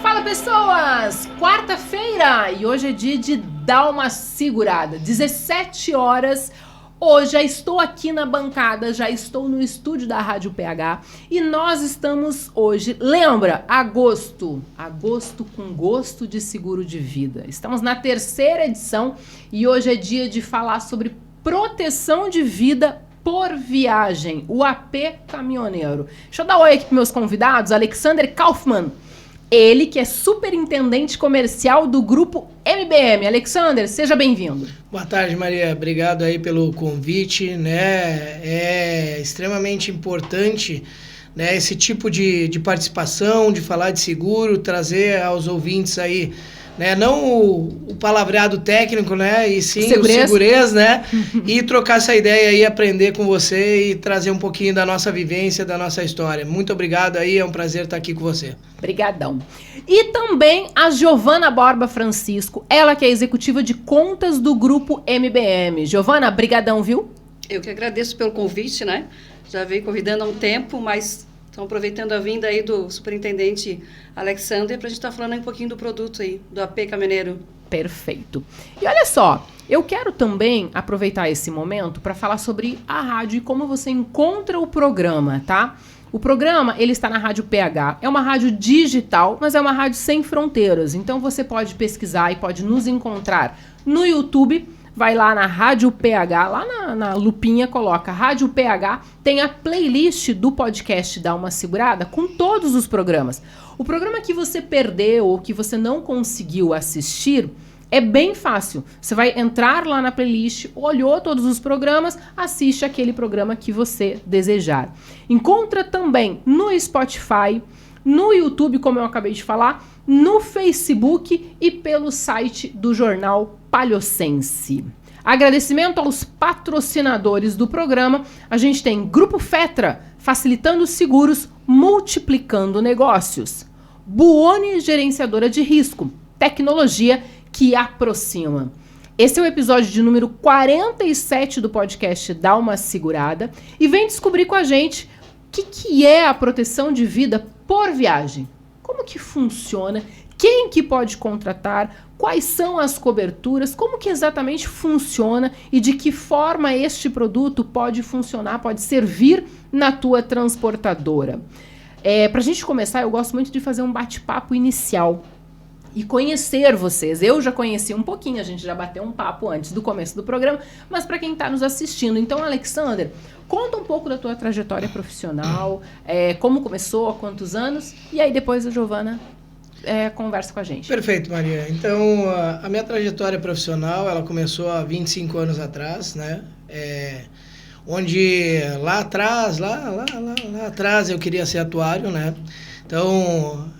Fala, pessoas! Quarta-feira e hoje é dia de dar uma segurada. 17 horas. Hoje já estou aqui na bancada, já estou no estúdio da Rádio PH e nós estamos hoje, lembra, agosto com gosto de seguro de vida. Estamos na 3ª edição e hoje é dia de falar sobre proteção de vida por viagem, o AP Caminhoneiro. Deixa eu dar um oi aqui para meus convidados, Alexander Kaufmann. Ele que é superintendente comercial do Grupo MBM. Alexander, seja bem-vindo. Boa tarde, Maria. Obrigado aí pelo convite, né? É extremamente importante, né, esse tipo de participação, de falar de seguro, trazer aos ouvintes aí, né, não o palavreado técnico, né, e sim o segurez, né, e trocar essa ideia aí, aprender com você e trazer um pouquinho da nossa vivência, da nossa história. Muito obrigado aí, é um prazer estar aqui com você. Obrigadão. E também a Giovana Borba Francisco, ela que é executiva de contas do Grupo MBM. Giovana, brigadão, viu? Eu que agradeço pelo convite, né, já veio convidando há um tempo, mas estão aproveitando a vinda aí do superintendente Alexander para a gente estar falando um pouquinho do produto aí, do AP Caminhoneiro. Perfeito. E olha só, eu quero também aproveitar esse momento para falar sobre a rádio e como você encontra o programa, tá? O programa, ele está na Rádio PH, é uma rádio digital, mas é uma rádio sem fronteiras. Então você pode pesquisar e pode nos encontrar no YouTube. Vai lá na Rádio PH, lá na lupinha, coloca Rádio PH, tem a playlist do podcast Dá Uma Segurada com todos os programas. O programa que você perdeu ou que você não conseguiu assistir é bem fácil. Você vai entrar lá na playlist, olhou todos os programas, assiste aquele programa que você desejar. Encontra também no Spotify, no YouTube, como eu acabei de falar, no Facebook e pelo site do jornal Palhocense. Agradecimento aos patrocinadores do programa. A gente tem Grupo Fetra, facilitando seguros, multiplicando negócios. Buoni, gerenciadora de risco, tecnologia que aproxima. Esse é o episódio de número 47 do podcast Dá Uma Segurada. E vem descobrir com a gente o que é a proteção de vida por viagem. Como que funciona? Quem que pode contratar? Quais são as coberturas? Como que exatamente funciona? E de que forma este produto pode funcionar, pode servir na tua transportadora? Para a gente começar, eu gosto muito de fazer um bate-papo inicial e conhecer vocês. Eu já conheci um pouquinho, a gente já bateu um papo antes do começo do programa, mas para quem está nos assistindo. Então, Alexander, conta um pouco da tua trajetória profissional, como começou, há quantos anos, e aí depois a Giovana conversa com a gente. Perfeito, Maria. Então, a minha trajetória profissional, ela começou há 25 anos atrás, né? Onde lá atrás eu queria ser atuário, né? Então,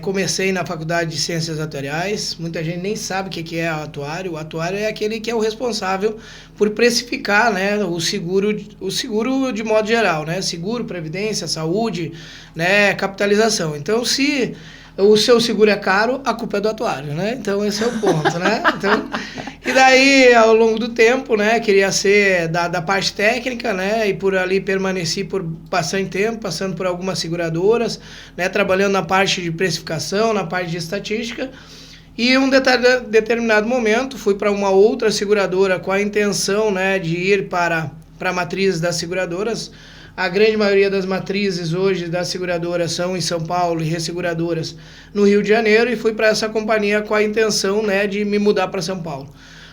comecei na Faculdade de Ciências Atuariais. Muita gente nem sabe o que é atuário. O atuário é aquele que é o responsável por precificar, né, o seguro de modo geral, né? Seguro, previdência, saúde, né, capitalização. Então, se o seu seguro é caro, a culpa é do atuário, né? Então, esse é o ponto, né? Então, e daí, ao longo do tempo, né, queria ser da parte técnica, né, e por ali permaneci por bastante tempo, passando por algumas seguradoras, né, trabalhando na parte de precificação, na parte de estatística, e em um determinado momento fui para uma outra seguradora com a intenção, né, de ir para a matriz das seguradoras. A grande maioria das matrizes hoje das seguradoras são em São Paulo e resseguradoras no Rio de Janeiro, e fui para essa companhia com a intenção, né, de me mudar para São Paulo.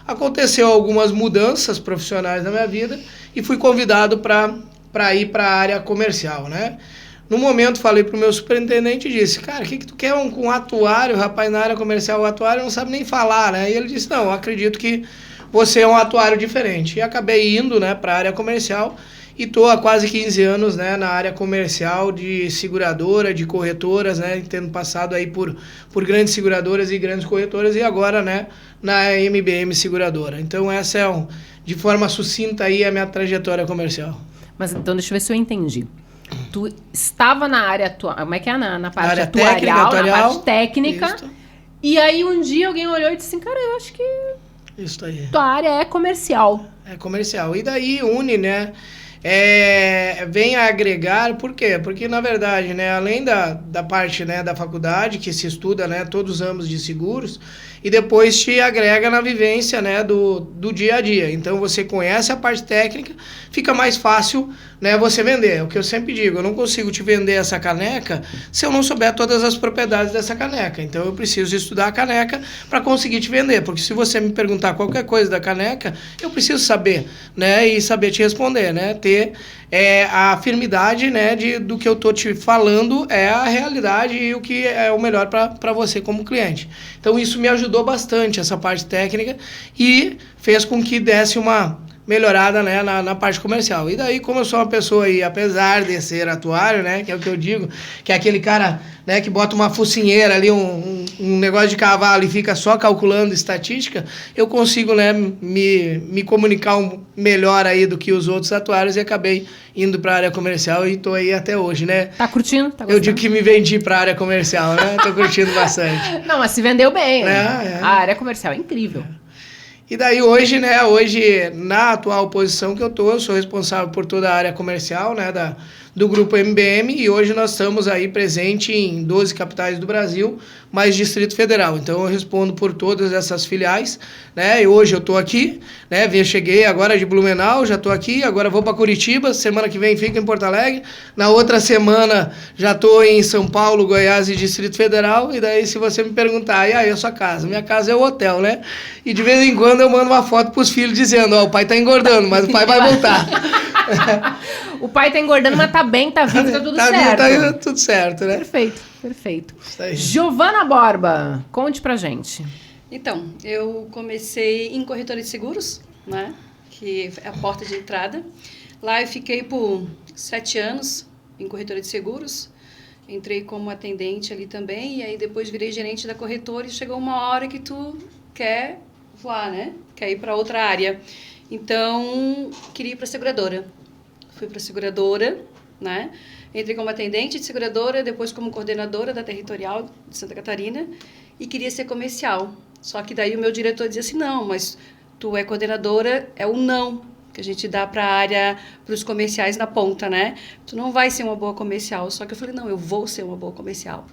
Aconteceu algumas mudanças profissionais na minha vida e fui convidado para ir para a área comercial, né? No momento falei para o meu superintendente e disse: cara, o que tu quer com um atuário, rapaz, na área comercial? O atuário não sabe nem falar, né? E ele disse: não, acredito que você é um atuário diferente. E acabei indo, né, para a área comercial. E estou há quase 15 anos, né, na área comercial de seguradora, de corretoras, né, tendo passado aí por grandes seguradoras e grandes corretoras, e agora, né, na MBM Seguradora. Então essa de forma sucinta aí a minha trajetória comercial. Mas então deixa eu ver se eu entendi. tu estava na área como é que é? Na parte área atuarial, técnica, na parte técnica. Isso. E aí um dia alguém olhou e disse assim, cara, eu acho que Isso aí. tua área é comercial. É comercial. E daí une, né? Vem a agregar, por quê? Porque, na verdade, né, além da parte, né, da faculdade, que se estuda, né, todos os ramos de seguros, e depois te agrega na vivência, né, do dia a dia. Então, você conhece a parte técnica, fica mais fácil, né, você vender. É o que eu sempre digo, eu não consigo te vender essa caneca se eu não souber todas as propriedades dessa caneca. Então, eu preciso estudar a caneca para conseguir te vender, porque se você me perguntar qualquer coisa da caneca, eu preciso saber, né, e saber te responder, né, ter a firmidade, né, do que eu tô te falando é a realidade e o que é o melhor para você como cliente. Então, isso me ajudou bastante, essa parte técnica, e fez com que desse uma melhorada, né, na parte comercial. E daí, como eu sou uma pessoa aí, apesar de ser atuário, né, que é o que eu digo, que é aquele cara, né, que bota uma focinheira ali, um negócio de cavalo e fica só calculando estatística, eu consigo, né, me comunicar melhor aí do que os outros atuários e acabei indo para a área comercial e tô aí até hoje, né. Tá curtindo? Tá gostando? Eu digo que me vendi para a área comercial, né, tô curtindo bastante. Não, mas se vendeu bem. A área comercial é incrível. E daí hoje, né, na atual posição que eu sou responsável por toda a área comercial, né, do grupo MBM, e hoje nós estamos aí presente em 12 capitais do Brasil, mais Distrito Federal. Então eu respondo por todas essas filiais, né, e hoje eu estou aqui, né, cheguei agora de Blumenau, já estou aqui, agora vou para Curitiba, semana que vem fico em Porto Alegre, na outra semana já estou em São Paulo, Goiás e Distrito Federal, e daí se você me perguntar, e aí a sua casa? Minha casa é o hotel, né, e de vez em quando eu mando uma foto para os filhos dizendo, ó, o pai está engordando, mas o pai vai voltar. O pai tá engordando, mas tá bem, tá vivo, tá tudo certo. Tá tudo certo, né? Perfeito, perfeito. Giovana Borba, conte pra gente. Então, eu comecei em corretora de seguros, né? Que é a porta de entrada. Lá eu fiquei por 7 anos em corretora de seguros. Entrei como atendente ali também, e aí depois virei gerente da corretora e chegou uma hora que tu quer voar, né? Quer ir para outra área. Então, queria ir para a seguradora. Fui para a seguradora, né? Entrei como atendente de seguradora, depois como coordenadora da territorial de Santa Catarina e queria ser comercial. Só que daí o meu diretor dizia assim, não, mas tu é coordenadora, é o não que a gente dá para a área, para os comerciais na ponta, né? Tu não vai ser uma boa comercial. Só que eu falei, não, eu vou ser uma boa comercial.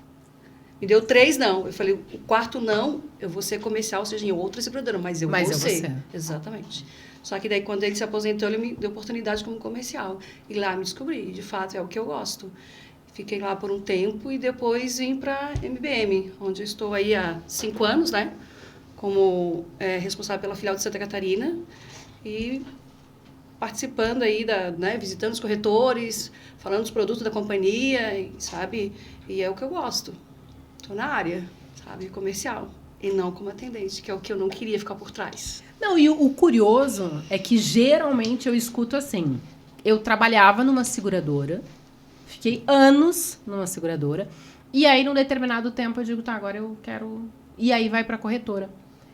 Me deu 3 não. Eu falei, o 4º não, eu vou ser comercial, seja em outra seguradora, mas eu vou ser. Exatamente. Só que daí, quando ele se aposentou, ele me deu oportunidade como comercial. E lá me descobri, de fato, é o que eu gosto. Fiquei lá por um tempo e depois vim para MBM, onde eu estou aí há 5 anos, né? Como responsável pela filial de Santa Catarina. E participando aí, né, visitando os corretores, falando dos produtos da companhia, sabe? E é o que eu gosto. Estou na área, sabe? Comercial. E não como atendente, que é o que eu não queria ficar por trás. Não, e o curioso é que geralmente eu escuto assim, eu trabalhava numa seguradora, fiquei anos numa seguradora, e aí num determinado tempo eu digo, tá, agora eu quero... E aí vai pra corretora.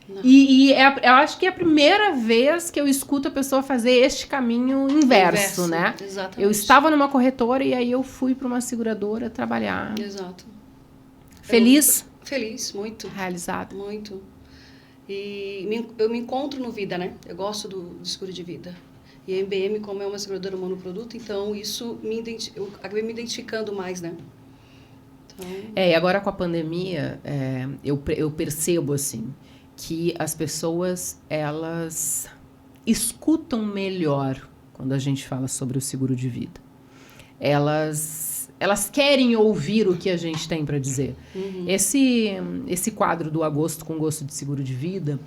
Eu acho que é a primeira vez que eu escuto a pessoa fazer este caminho inverso, né? Exatamente. Eu estava numa corretora e aí eu fui pra uma seguradora trabalhar. Exato. Feliz? Feliz, muito. Realizado. Muito. E eu me encontro no Vida, né? Eu gosto do seguro de vida. E a MBM, como é uma seguradora monoproduto, então isso eu acabei me identificando mais, né? Então... E agora com a pandemia, eu percebo, assim, que as pessoas, elas escutam melhor quando a gente fala sobre o seguro de vida. Elas querem ouvir o que a gente tem para dizer. Uhum. Esse quadro do Agosto com Gosto de Seguro de Vida,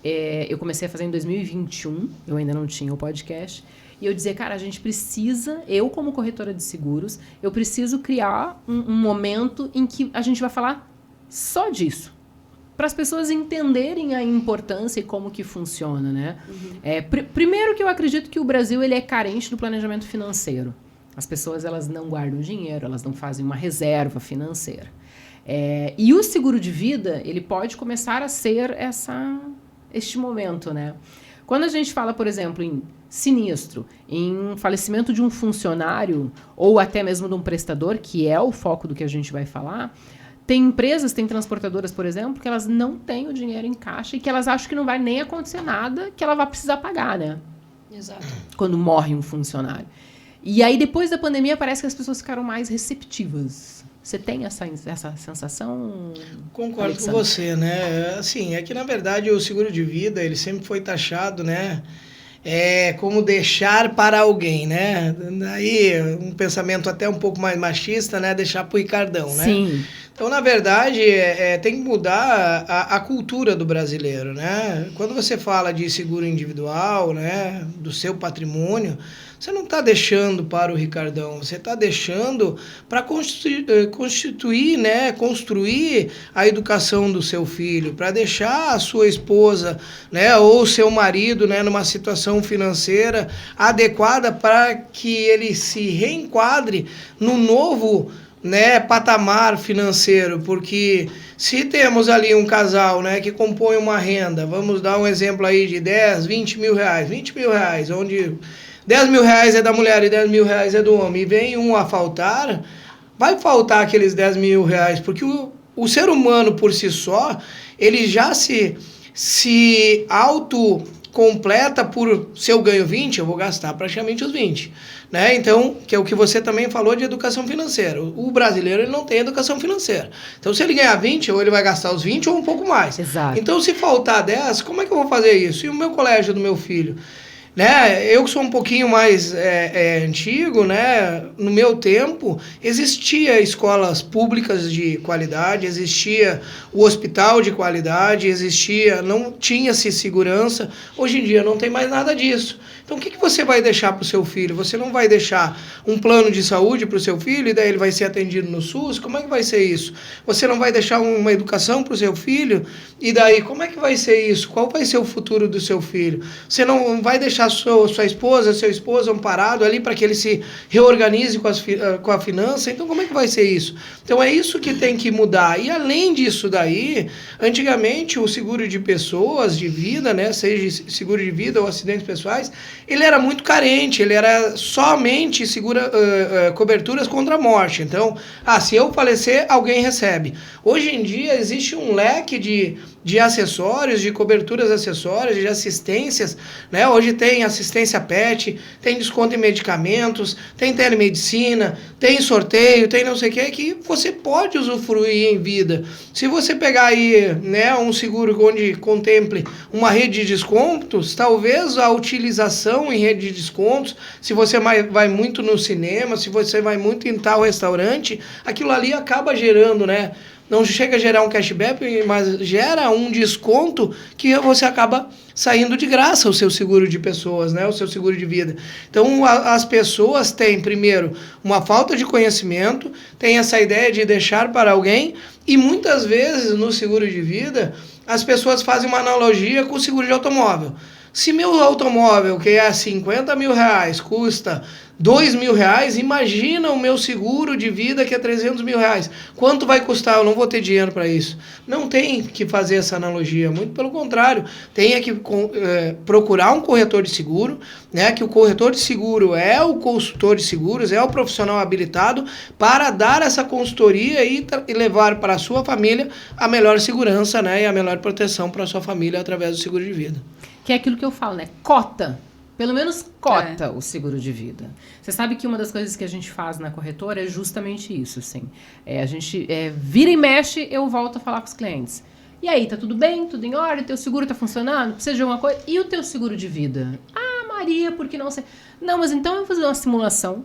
eu comecei a fazer em 2021, eu ainda não tinha o podcast, e eu dizia, cara, a gente precisa, eu como corretora de seguros, eu preciso criar um momento em que a gente vai falar só disso, para as pessoas entenderem a importância e como que funciona, né? Uhum. Primeiro que eu acredito que o Brasil ele é carente do planejamento financeiro. As pessoas, elas não guardam dinheiro, elas não fazem uma reserva financeira. E o seguro de vida, ele pode começar a ser este momento, né? Quando a gente fala, por exemplo, em sinistro, em falecimento de um funcionário ou até mesmo de um prestador, que é o foco do que a gente vai falar, tem empresas, tem transportadoras, por exemplo, que elas não têm o dinheiro em caixa e que elas acham que não vai nem acontecer nada, que ela vai precisar pagar, né? Exato. Quando morre um funcionário. E aí, depois da pandemia, parece que as pessoas ficaram mais receptivas. Você tem essa sensação? Concordo Alexandre? com você, né? Assim, é que, na verdade, o seguro de vida, ele sempre foi taxado, né? Como deixar para alguém, né? Daí, um pensamento até um pouco mais machista, né? Deixar para o Ricardão, né? Sim. Então, na verdade, tem que mudar a cultura do brasileiro, né? Quando você fala de seguro individual, né? Do seu patrimônio, você não está deixando para o Ricardão, você está deixando para constituir, né? Construir a educação do seu filho, para deixar a sua esposa, né? Ou o seu marido, né? Numa situação financeira adequada para que ele se reenquadre no novo, né, patamar financeiro, porque se temos ali um casal, né, que compõe uma renda, vamos dar um exemplo aí de 10, 20 mil reais, onde 10 mil reais é da mulher e 10 mil reais é do homem, e vem um a faltar, vai faltar aqueles 10 mil reais, porque o ser humano por si só, ele já se completa por, se eu ganho 20, eu vou gastar praticamente os 20, né? Então, que é o que você também falou de educação financeira. O brasileiro, ele não tem educação financeira. Então, se ele ganhar 20, ou ele vai gastar os 20 ou um pouco mais. Exato. Então, se faltar 10, como é que eu vou fazer isso? E o meu colégio do meu filho? Né? Eu que sou um pouquinho mais antigo, né? No meu tempo, existia escolas públicas de qualidade, existia o hospital de qualidade, não tinha-se segurança. Hoje em dia não tem mais nada disso. Então, o que você vai deixar para o seu filho? Você não vai deixar um plano de saúde para o seu filho e daí ele vai ser atendido no SUS? Como é que vai ser isso? Você não vai deixar uma educação para o seu filho e daí como é que vai ser isso? Qual vai ser o futuro do seu filho? Você não vai deixar sua esposa, seu esposo amparado ali para que ele se reorganize com a finança? Então, como é que vai ser isso? Então, é isso que tem que mudar. E além disso daí, antigamente o seguro de pessoas, de vida, né, seja seguro de vida ou acidentes pessoais, ele era muito carente, ele era somente coberturas contra a morte. Então, se eu falecer, alguém recebe. Hoje em dia existe um leque de acessórios, de coberturas acessórias, de assistências, né? Hoje tem assistência PET, tem desconto em medicamentos, tem telemedicina, tem sorteio, tem não sei o que você pode usufruir em vida. Se você pegar aí, né, um seguro onde contemple uma rede de descontos, talvez a utilização em rede de descontos, se você vai muito no cinema, se você vai muito em tal restaurante, aquilo ali acaba gerando, né? Não chega a gerar um cashback, mas gera um desconto que você acaba saindo de graça o seu seguro de pessoas, né? O seu seguro de vida. Então, as pessoas têm, primeiro, uma falta de conhecimento, têm essa ideia de deixar para alguém, e muitas vezes no seguro de vida, as pessoas fazem uma analogia com o seguro de automóvel. Se meu automóvel, que é 50 mil reais, custa 2 mil reais, imagina o meu seguro de vida que é 300 mil reais. Quanto vai custar? Eu não vou ter dinheiro para isso. Não tem que fazer essa analogia, muito pelo contrário. Tem que procurar um corretor de seguro, né, que o corretor de seguro é o consultor de seguros, é o profissional habilitado para dar essa consultoria e levar para a sua família a melhor segurança, né, e a melhor proteção para a sua família através do seguro de vida. Que é aquilo que eu falo, né? Cota. Pelo menos cota o seguro de vida. Você sabe que uma das coisas que a gente faz na corretora é justamente isso, assim. A gente vira e mexe, eu volto a falar com os clientes. E aí, tá tudo bem? Tudo em ordem? Teu seguro tá funcionando? Precisa de alguma coisa? E o teu seguro de vida? Maria, por que não sei? Não, mas então eu vou fazer uma simulação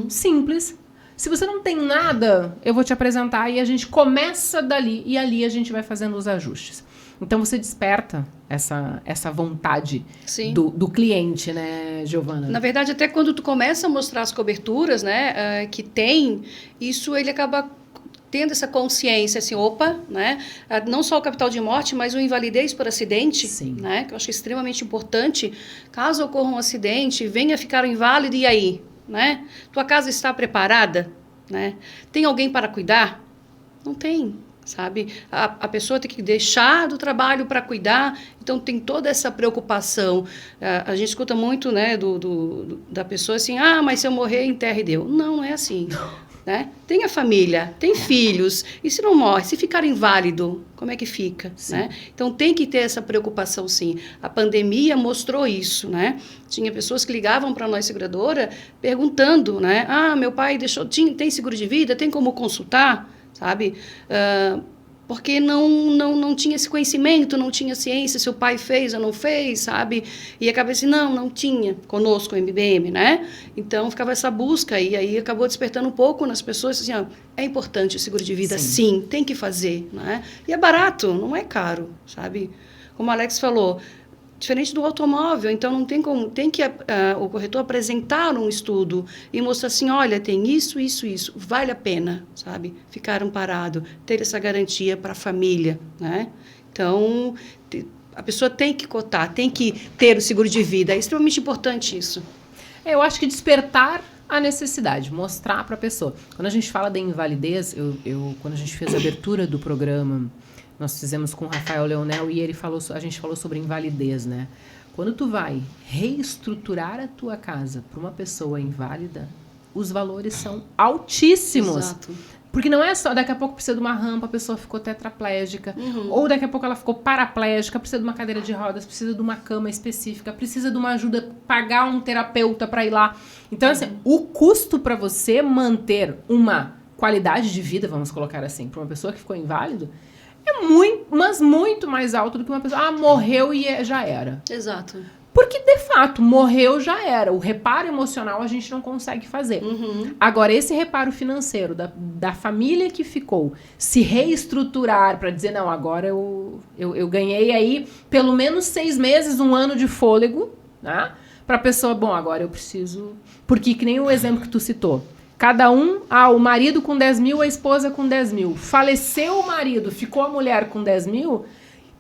simples. Se você não tem nada, eu vou te apresentar e a gente começa dali. E ali a gente vai fazendo os ajustes. Então, você desperta essa vontade do cliente, né, Giovana? Na verdade, até quando tu começa a mostrar as coberturas, né, que tem, isso ele acaba tendo essa consciência, assim, né, não só o capital de morte, mas o invalidez por acidente, né, que eu acho extremamente importante. Caso ocorra um acidente, venha ficar inválido, e aí? Né? Tua casa está preparada? Né? Tem alguém para cuidar? Não tem. sabe? A pessoa tem que deixar do trabalho para cuidar, então tem toda essa preocupação. A gente escuta muito, né, da pessoa assim, mas se eu morrer, enterre Deus. Não é assim. Né? Tem a família, tem filhos, e se não morre, se ficar inválido, como é que fica? Né? Então tem que ter essa preocupação, sim. A pandemia mostrou isso, né? Tinha pessoas que ligavam para nós, seguradora, perguntando, né? Meu pai tem seguro de vida, tem como consultar, sabe? Porque não tinha esse conhecimento, não tinha ciência, se o pai fez ou não fez, sabe? E acabou assim, não tinha conosco o MBM, né? Então, ficava essa busca e aí acabou despertando um pouco nas pessoas, assim, é importante o seguro de vida, sim, tem que fazer, né? E é barato, não é caro, sabe? Como o Alex falou, diferente do automóvel, então não tem como, tem que o corretor apresentar um estudo e mostrar assim, olha, tem isso, vale a pena, sabe? Ficar amparado, ter essa garantia para a família, né? Então, a pessoa tem que cotar, tem que ter o seguro de vida, é extremamente importante isso. Eu acho que despertar a necessidade, mostrar para a pessoa. Quando a gente fala da invalidez, quando a gente fez a abertura do programa, nós fizemos com o Rafael Leonel e a gente falou sobre invalidez, né? Quando tu vai reestruturar a tua casa para uma pessoa inválida, os valores são altíssimos. Exato. Porque não é só, daqui a pouco precisa de uma rampa, a pessoa ficou tetraplégica, ou daqui a pouco ela ficou paraplégica, precisa de uma cadeira de rodas, precisa de uma cama específica, precisa de uma ajuda, pagar um terapeuta para ir lá. Então, assim, o custo para você manter uma qualidade de vida, vamos colocar assim, para uma pessoa que ficou inválido, é muito mais alto do que uma pessoa, morreu e já era. Exato. Porque, de fato, morreu já era. O reparo emocional a gente não consegue fazer. Agora, esse reparo financeiro da família que ficou, se reestruturar para dizer, não, agora eu ganhei aí pelo menos 6 meses, 1 ano de fôlego, né? Para a pessoa, bom, agora eu preciso... Porque, que nem o exemplo que tu citou, cada um, o marido com 10 mil, a esposa com 10 mil. Faleceu o marido, ficou a mulher com 10 mil,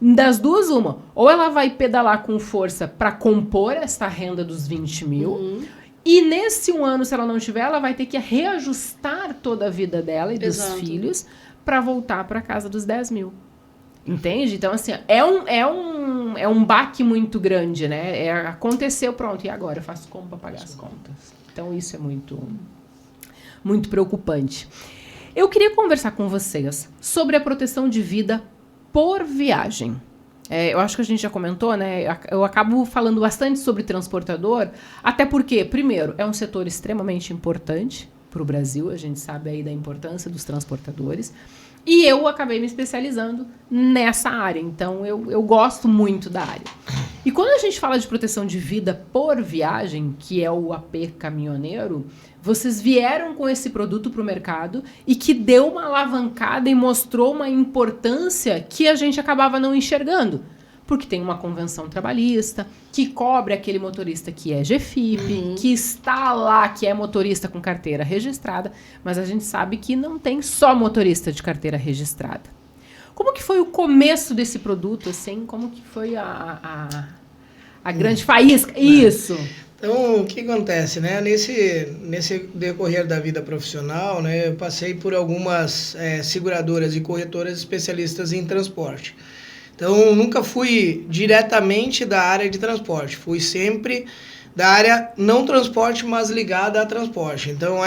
das duas, uma. Ou ela vai pedalar com força para compor esta renda dos 20 mil, e nesse 1 ano, se ela não tiver, ela vai ter que reajustar toda a vida dela e dos filhos para voltar para casa dos 10 mil. Entende? Então, assim, é um baque muito grande, né? Aconteceu, pronto, e agora? Eu faço como para pagar as contas? Então, isso é muito preocupante. Eu queria conversar com vocês sobre a proteção de vida por viagem. Eu acho que a gente já comentou, né? Eu acabo falando bastante sobre transportador, até porque, primeiro, é um setor extremamente importante para o Brasil, a gente sabe aí da importância dos transportadores, e eu acabei me especializando nessa área, então eu gosto muito da área. E quando a gente fala de proteção de vida por viagem, que é o AP caminhoneiro, vocês vieram com esse produto para o mercado e que deu uma alavancada e mostrou uma importância que a gente acabava não enxergando. Porque tem uma convenção trabalhista que cobre aquele motorista que é GFIP, que está lá, que é motorista com carteira registrada, mas a gente sabe que não tem só motorista de carteira registrada. Como que foi o começo desse produto, assim? Como que foi a grande faísca? Isso! Então, o que acontece, né? Nesse decorrer da vida profissional, né, eu passei por algumas seguradoras e corretoras especialistas em transporte. Então, nunca fui diretamente da área de transporte, fui sempre da área não transporte, mas ligada a transporte. Então,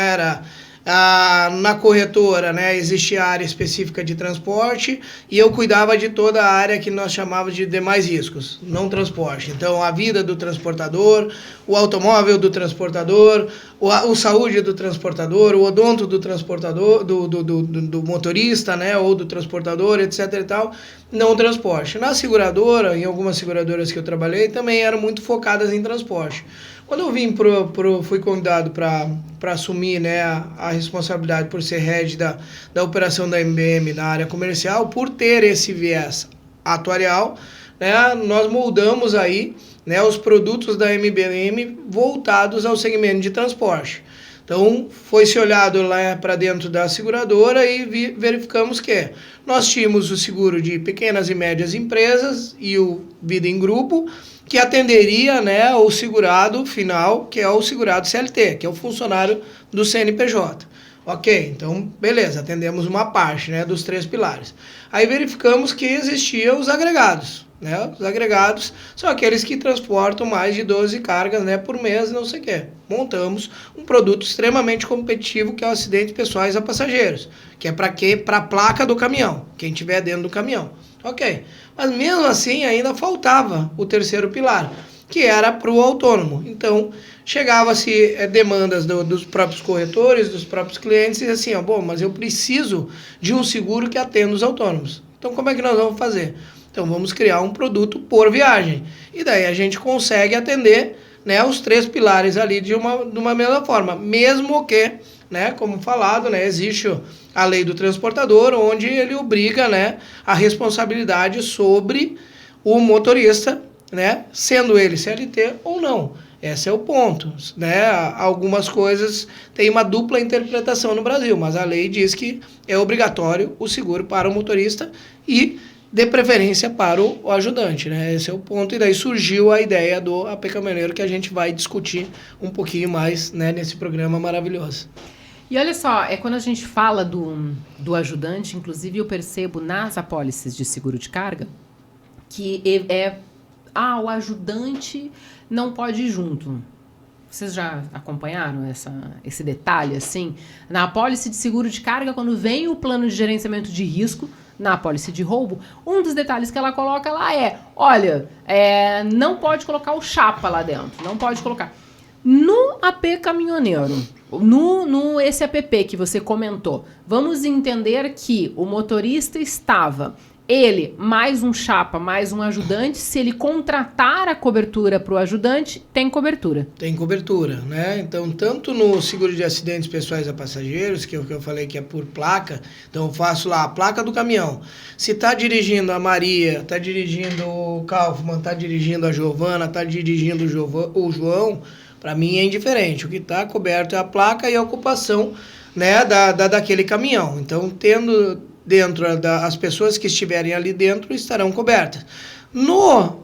na corretora, né, existia a área específica de transporte e eu cuidava de toda a área que nós chamávamos de demais riscos, não transporte. Então, a vida do transportador, o automóvel do transportador, o saúde do transportador, o odonto do transportador, do motorista, né, ou do transportador, etc. e tal, não transporte. Na seguradora, em algumas seguradoras que eu trabalhei, também eram muito focadas em transporte. Quando eu fui convidado para assumir, né, a responsabilidade por ser head da operação da MBM na área comercial, por ter esse viés atuarial, né, nós moldamos aí, né, os produtos da MBM voltados ao segmento de transporte. Então, foi-se olhado lá para dentro da seguradora e verificamos que nós tínhamos o seguro de pequenas e médias empresas e o Vida em Grupo, que atenderia, né, o segurado final, que é o segurado CLT, que é o funcionário do CNPJ. Ok, então beleza, atendemos uma parte, né, dos 3 pilares. Aí verificamos que existiam os agregados, né? Os agregados são aqueles que transportam mais de 12 cargas, né, por mês, não sei o quê. Montamos um produto extremamente competitivo que é o acidentes pessoais a passageiros, que é para quê? Para a placa do caminhão, quem estiver dentro do caminhão. Ok, mas mesmo assim ainda faltava o terceiro pilar, que era para o autônomo. Então, chegava-se demandas dos próprios corretores, dos próprios clientes, e assim, ó, bom, mas eu preciso de um seguro que atenda os autônomos. Então, como é que nós vamos fazer? Então, vamos criar um produto por viagem. E daí a gente consegue atender, né, os 3 pilares ali de uma mesma forma. Mesmo que, né, como falado, né, existe a lei do transportador, onde ele obriga, né, a responsabilidade sobre o motorista, né, sendo ele CLT ou não. Esse é o ponto, né? Algumas coisas têm uma dupla interpretação no Brasil, mas a lei diz que é obrigatório o seguro para o motorista e de preferência para o ajudante, né? Esse é o ponto, e daí surgiu a ideia do AP Caminhoneiro, que a gente vai discutir um pouquinho mais, né, nesse programa maravilhoso. E olha só, quando a gente fala do ajudante, inclusive eu percebo nas apólices de seguro de carga que o ajudante não pode ir junto. Vocês já acompanharam esse detalhe, assim? Na apólice de seguro de carga, quando vem o plano de gerenciamento de risco, na apólice de roubo, um dos detalhes que ela coloca lá não pode colocar o chapa lá dentro, não pode colocar. No AP Caminhoneiro, esse app que você comentou, vamos entender que o motorista estava... Ele, mais um chapa, mais um ajudante, se ele contratar a cobertura para o ajudante, tem cobertura. Tem cobertura, né? Então, tanto no seguro de acidentes pessoais a passageiros, que é o que eu falei que é por placa, então eu faço lá a placa do caminhão. Se está dirigindo a Maria, está dirigindo o Kaufmann, está dirigindo a Giovana, está dirigindo o João, para mim é indiferente. O que está coberto é a placa e a ocupação, né, daquele caminhão. Então, tendo... as pessoas que estiverem ali dentro estarão cobertas. No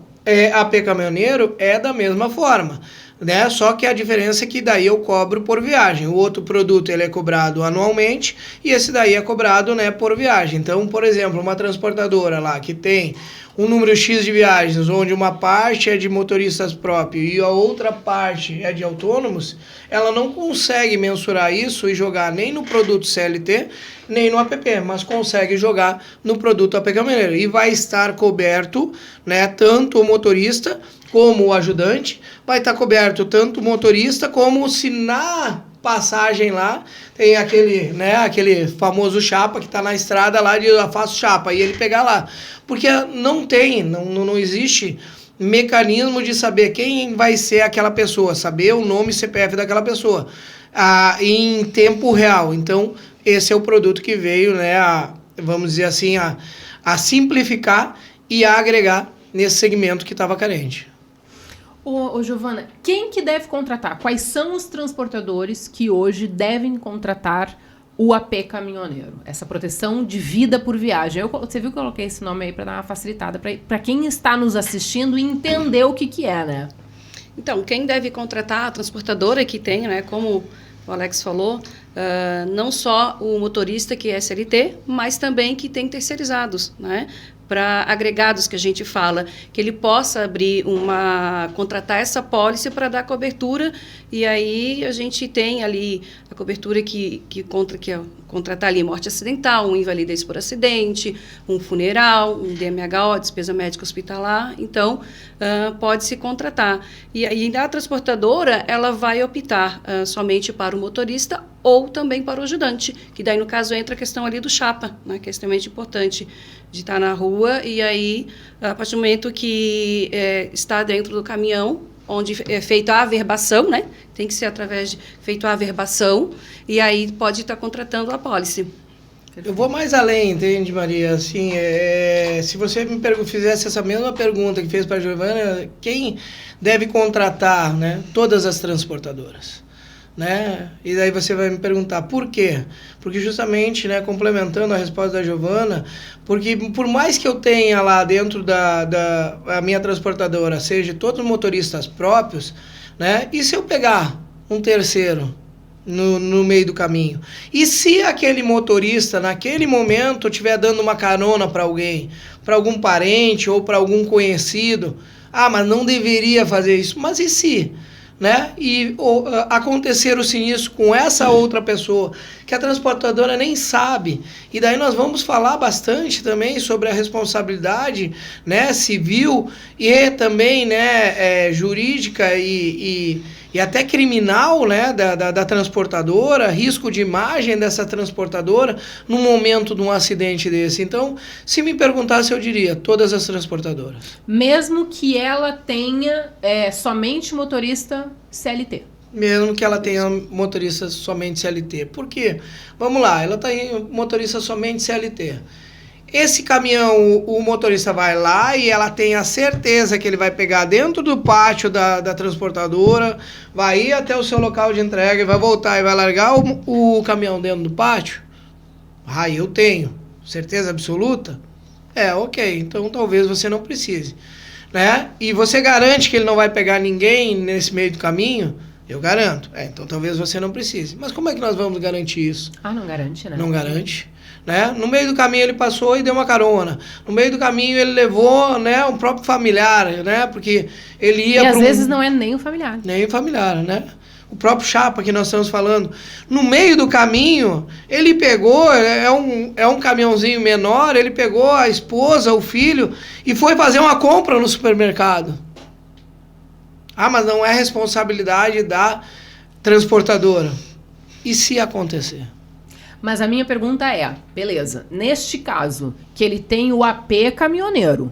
AP Caminhoneiro é da mesma forma, né? Só que a diferença é que daí eu cobro por viagem. O outro produto ele é cobrado anualmente e esse daí é cobrado, né, por viagem. Então, por exemplo, uma transportadora lá que tem um número X de viagens, onde uma parte é de motoristas próprios e a outra parte é de autônomos, ela não consegue mensurar isso e jogar nem no produto CLT, nem no APP, mas consegue jogar no produto AP Caminhoneiro. E vai estar coberto, né, tanto o motorista como o ajudante, vai estar coberto tanto o motorista como se na passagem lá tem aquele famoso chapa que está na estrada lá de eu faço chapa e ele pegar lá. Porque não existe mecanismo de saber quem vai ser aquela pessoa, saber o nome e CPF daquela pessoa em tempo real. Então, esse é o produto que veio, né, vamos dizer assim, a simplificar e a agregar nesse segmento que estava carente. Ô, Giovana, quem que deve contratar? Quais são os transportadores que hoje devem contratar o AP Caminhoneiro? Essa proteção de vida por viagem. Você viu que eu coloquei esse nome aí para dar uma facilitada, para quem está nos assistindo entender o que é, né? Então, quem deve contratar a transportadora que tem, né, como o Alex falou, não só o motorista que é SLT, mas também que tem terceirizados, né? Para agregados que a gente fala, que ele possa contratar essa pólice para dar cobertura, e aí a gente tem ali a cobertura que contratar ali morte acidental, um invalidez por acidente, um funeral, um DMHO, despesa médica hospitalar, então pode-se contratar. E aí a transportadora, ela vai optar somente para o motorista ou também para o ajudante, que daí no caso entra a questão ali do chapa, né, que é extremamente importante, de estar na rua, e aí a partir do momento que está dentro do caminhão, onde é feita a averbação, né? Tem que ser feita a averbação, e aí pode estar contratando a apólice. Eu vou mais além, entende, Maria? Assim, se você me fizesse essa mesma pergunta que fez para a Giovana, quem deve contratar, né, todas as transportadoras? Né? E daí você vai me perguntar por quê? Porque justamente, né, complementando a resposta da Giovana, porque por mais que eu tenha lá dentro a minha transportadora, seja todos motoristas próprios, né, e se eu pegar um terceiro, no meio do caminho. E se aquele motorista, naquele momento, estiver dando uma carona para alguém, para algum parente ou para algum conhecido, mas não deveria fazer isso. Mas e se? Né? E acontecer o sinistro com essa outra pessoa, que a transportadora nem sabe. E daí nós vamos falar bastante também sobre a responsabilidade, né, civil e também, né, jurídica e até criminal, né, da transportadora, risco de imagem dessa transportadora no momento de um acidente desse. Então, se me perguntasse, eu diria todas as transportadoras. Mesmo que ela tenha somente motorista CLT. Mesmo que ela tenha motorista somente CLT. Por quê? Vamos lá, ela tem motorista somente CLT. Esse caminhão, o motorista vai lá e ela tem a certeza que ele vai pegar dentro do pátio da transportadora, vai ir até o seu local de entrega e vai voltar e vai largar o caminhão dentro do pátio? Eu tenho. Certeza absoluta? Ok. Então talvez você não precise. Né? E você garante que ele não vai pegar ninguém nesse meio do caminho? Eu garanto. Então talvez você não precise. Mas como é que nós vamos garantir isso? Não garante, né? Não garante. Né? No meio do caminho ele passou e deu uma carona. No meio do caminho ele levou, né, um próprio familiar, né? Porque ele ia... E às vezes não é nem o familiar. Nem o familiar, né? O próprio chapa que nós estamos falando. No meio do caminho, ele pegou, é um caminhãozinho menor, ele pegou a esposa, o filho e foi fazer uma compra no supermercado. Mas não é responsabilidade da transportadora. E se acontecer? Mas a minha pergunta é, beleza, neste caso, que ele tem o AP caminhoneiro,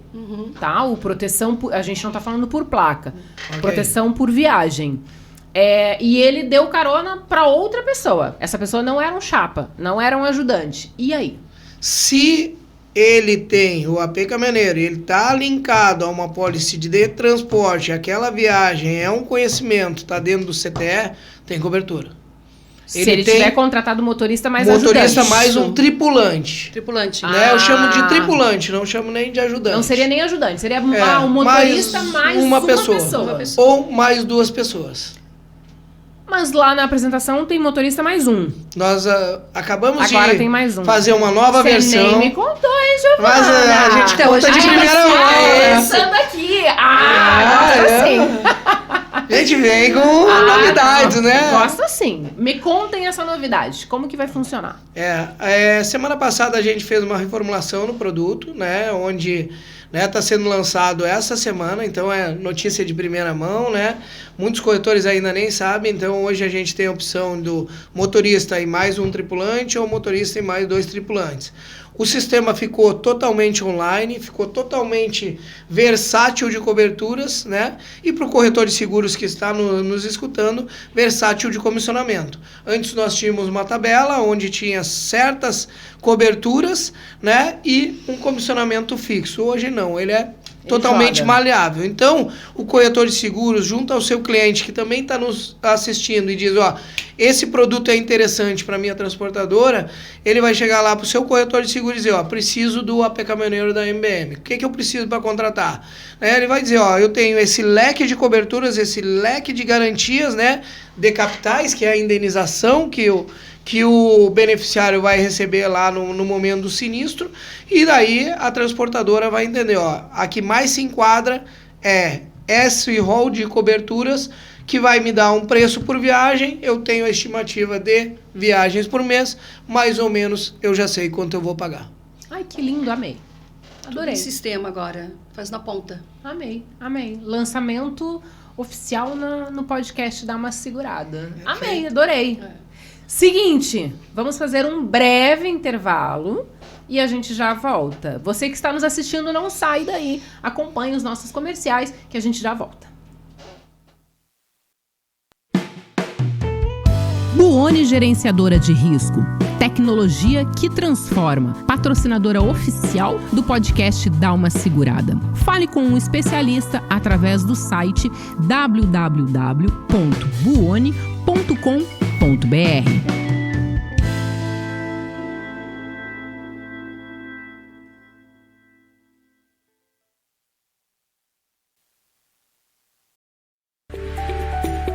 tá? O proteção, a gente não tá falando por placa, proteção por viagem. E ele deu carona para outra pessoa. Essa pessoa não era um chapa, não era um ajudante. E aí? Se ele tem o AP caminhoneiro e ele tá linkado a uma pólice de transporte, aquela viagem é um conhecimento, tá dentro do CTE, tem cobertura. Se ele tiver contratado motorista mais ajudante. Motorista mais um tripulante. Tripulante. Né? Eu chamo de tripulante, não chamo nem de ajudante. Não seria nem ajudante, seria um motorista mais uma pessoa. Ou mais duas pessoas. Mas lá na apresentação tem motorista mais um. Nós acabamos Agora de tem mais um. fazer uma nova versão. Você nem me contou, hein, Giovana? Mas a gente conta de primeira mão. Pensando aqui. Agora sim. A gente vem com novidades, né? Gosto sim. Me contem essa novidade. Como que vai funcionar? Semana passada a gente fez uma reformulação no produto, né? Onde está sendo lançado essa semana, então é notícia de primeira mão, né? Muitos corretores ainda nem sabem, então hoje a gente tem a opção do motorista e mais um tripulante ou motorista e mais 2 tripulantes. O sistema ficou totalmente online, ficou totalmente versátil de coberturas, né? E para o corretor de seguros que está nos escutando, versátil de comissionamento. Antes nós tínhamos uma tabela onde tinha certas coberturas, né? E um comissionamento fixo. Hoje não, ele é totalmente maleável. Então, o corretor de seguros, junto ao seu cliente que também está nos assistindo e diz, esse produto é interessante para minha transportadora, ele vai chegar lá para o seu corretor de seguros e dizer, preciso do AP caminhoneiro da MBM. O que eu preciso para contratar? Ele vai dizer, eu tenho esse leque de coberturas, esse leque de garantias, né, de capitais, que é a indenização que o beneficiário vai receber lá no momento do sinistro, e daí a transportadora vai entender, a que mais se enquadra é esse rol de coberturas que vai me dar um preço por viagem, eu tenho a estimativa de viagens por mês, mais ou menos eu já sei quanto eu vou pagar. Ai, que lindo, amei. Adorei. Tudo sistema agora, faz na ponta. Amei. Lançamento oficial no podcast Dá Uma Segurada. Amei, adorei. Seguinte, vamos fazer um breve intervalo e a gente já volta. Você que está nos assistindo, não sai daí. Acompanhe os nossos comerciais que a gente já volta. Buoni Gerenciadora de Risco. Tecnologia que transforma. Patrocinadora oficial do podcast Dá Uma Segurada. Fale com um especialista através do site www.buoni.com.br.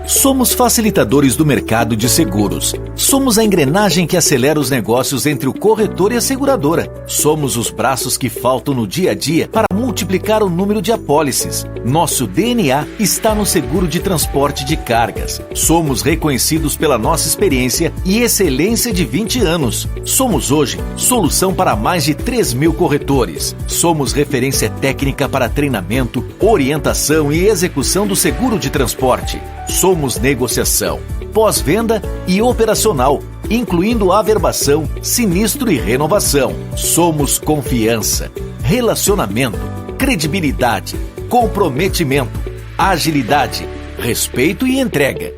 Somos facilitadores do mercado de seguros. Somos a engrenagem que acelera os negócios entre o corretor e a seguradora. Somos os braços que faltam no dia a dia para multiplicar o número de apólices. Nosso DNA está no seguro de transporte de cargas. Somos reconhecidos pela nossa experiência e excelência de 20 anos. Somos hoje solução para mais de 3.000 corretores. Somos referência técnica para treinamento, orientação e execução do seguro de transporte. Somos negociação, pós-venda e operacional, incluindo averbação, sinistro e renovação. Somos confiança, relacionamento, credibilidade, comprometimento, agilidade, respeito e entrega.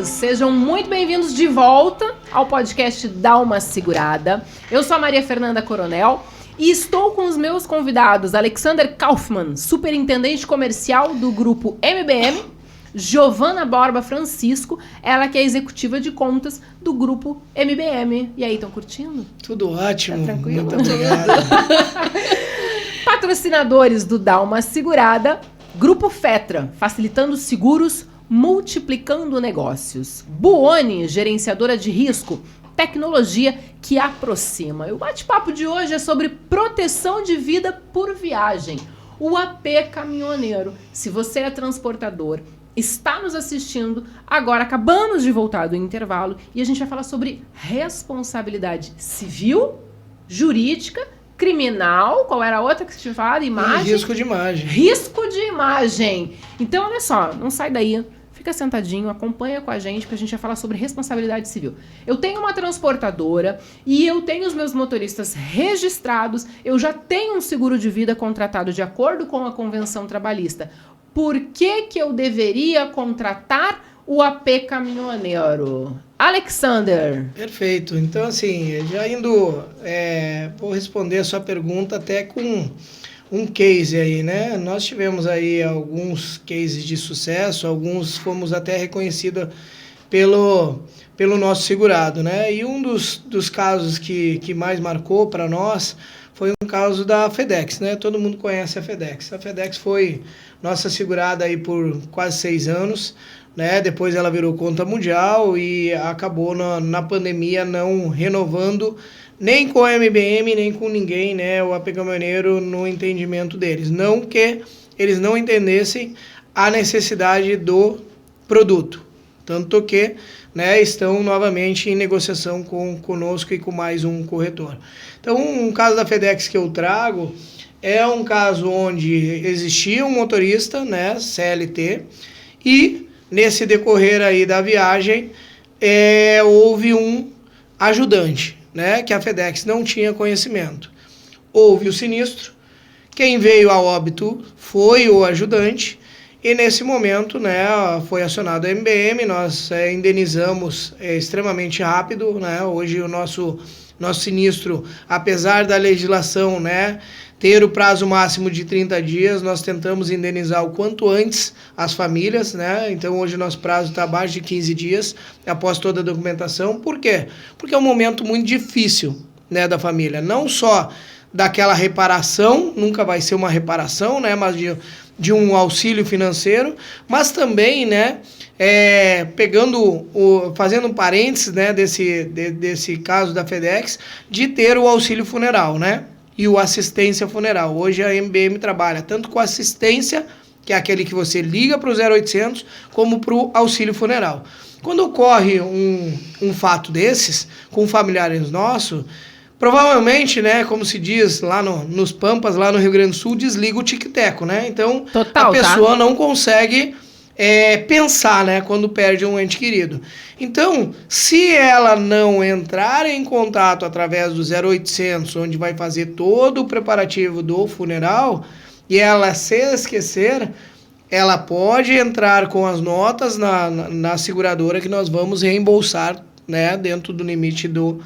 Sejam muito bem-vindos de volta ao podcast Dá Uma Segurada. Eu sou a Maria Fernanda Coronel e estou com os meus convidados Alexander Kaufmann, superintendente comercial do grupo MBM, Giovana Borba Francisco, ela que é executiva de contas do grupo MBM. E aí, estão curtindo? Tudo ótimo, Tá tranquilo? muito obrigado. Patrocinadores do Dá Uma Segurada, Grupo Fetra, facilitando seguros, multiplicando negócios. Buoni, gerenciadora de risco, tecnologia que aproxima. E o bate-papo de hoje é sobre proteção de vida por viagem. O AP Caminhoneiro. Se você é transportador, está nos assistindo, agora acabamos de voltar do intervalo e a gente vai falar sobre responsabilidade civil, jurídica, criminal, qual era a outra que você falava? Imagem? E risco de imagem. Risco de imagem. Então, olha só, não sai daí. Fica sentadinho, acompanha com a gente, porque a gente vai falar sobre responsabilidade civil. Eu tenho uma transportadora e eu tenho os meus motoristas registrados, eu já tenho um seguro de vida contratado de acordo com a Convenção Trabalhista. Por que eu deveria contratar o AP Caminhoneiro? Alexander. Perfeito. Então, assim, já indo, vou responder a sua pergunta até com um case aí, né? Nós tivemos aí alguns cases de sucesso, alguns fomos até reconhecidos pelo nosso segurado, né? E um dos casos que mais marcou para nós foi um caso da FedEx, né? Todo mundo conhece a FedEx. A FedEx foi nossa segurada aí por quase 6 anos, né? Depois ela virou conta mundial e acabou na pandemia não renovando nem com a MBM, nem com ninguém, né, o AP Caminhoneiro no entendimento deles. Não que eles não entendessem a necessidade do produto. Tanto que, né, estão novamente em negociação conosco e com mais um corretor. Então, um caso da FedEx que eu trago é um caso onde existia um motorista, né, CLT, e nesse decorrer aí da viagem houve um ajudante, né, que a FedEx não tinha conhecimento. Houve o sinistro, quem veio a óbito foi o ajudante, e nesse momento, né, foi acionado a MBM, nós indenizamos extremamente rápido, né, hoje o nosso sinistro, apesar da legislação, né, ter o prazo máximo de 30 dias, nós tentamos indenizar o quanto antes as famílias, né? Então hoje o nosso prazo está abaixo de 15 dias, após toda a documentação. Por quê? Porque é um momento muito difícil, né, da família. Não só daquela reparação, nunca vai ser uma reparação, né, mas de um auxílio financeiro, mas também, né, fazendo um parênteses, né, desse caso da FedEx, de ter o auxílio funeral, né? E o assistência funeral. Hoje a MBM trabalha tanto com assistência, que é aquele que você liga para o 0800, como para o auxílio funeral. Quando ocorre um fato desses, com familiares nossos, provavelmente, né, como se diz lá nos Pampas, lá no Rio Grande do Sul, desliga o tic-teco, né? Então, a pessoa não consegue pensar, né, quando perde um ente querido. Então, se ela não entrar em contato através do 0800, onde vai fazer todo o preparativo do funeral, e ela se esquecer, ela pode entrar com as notas na seguradora que nós vamos reembolsar né, dentro do limite do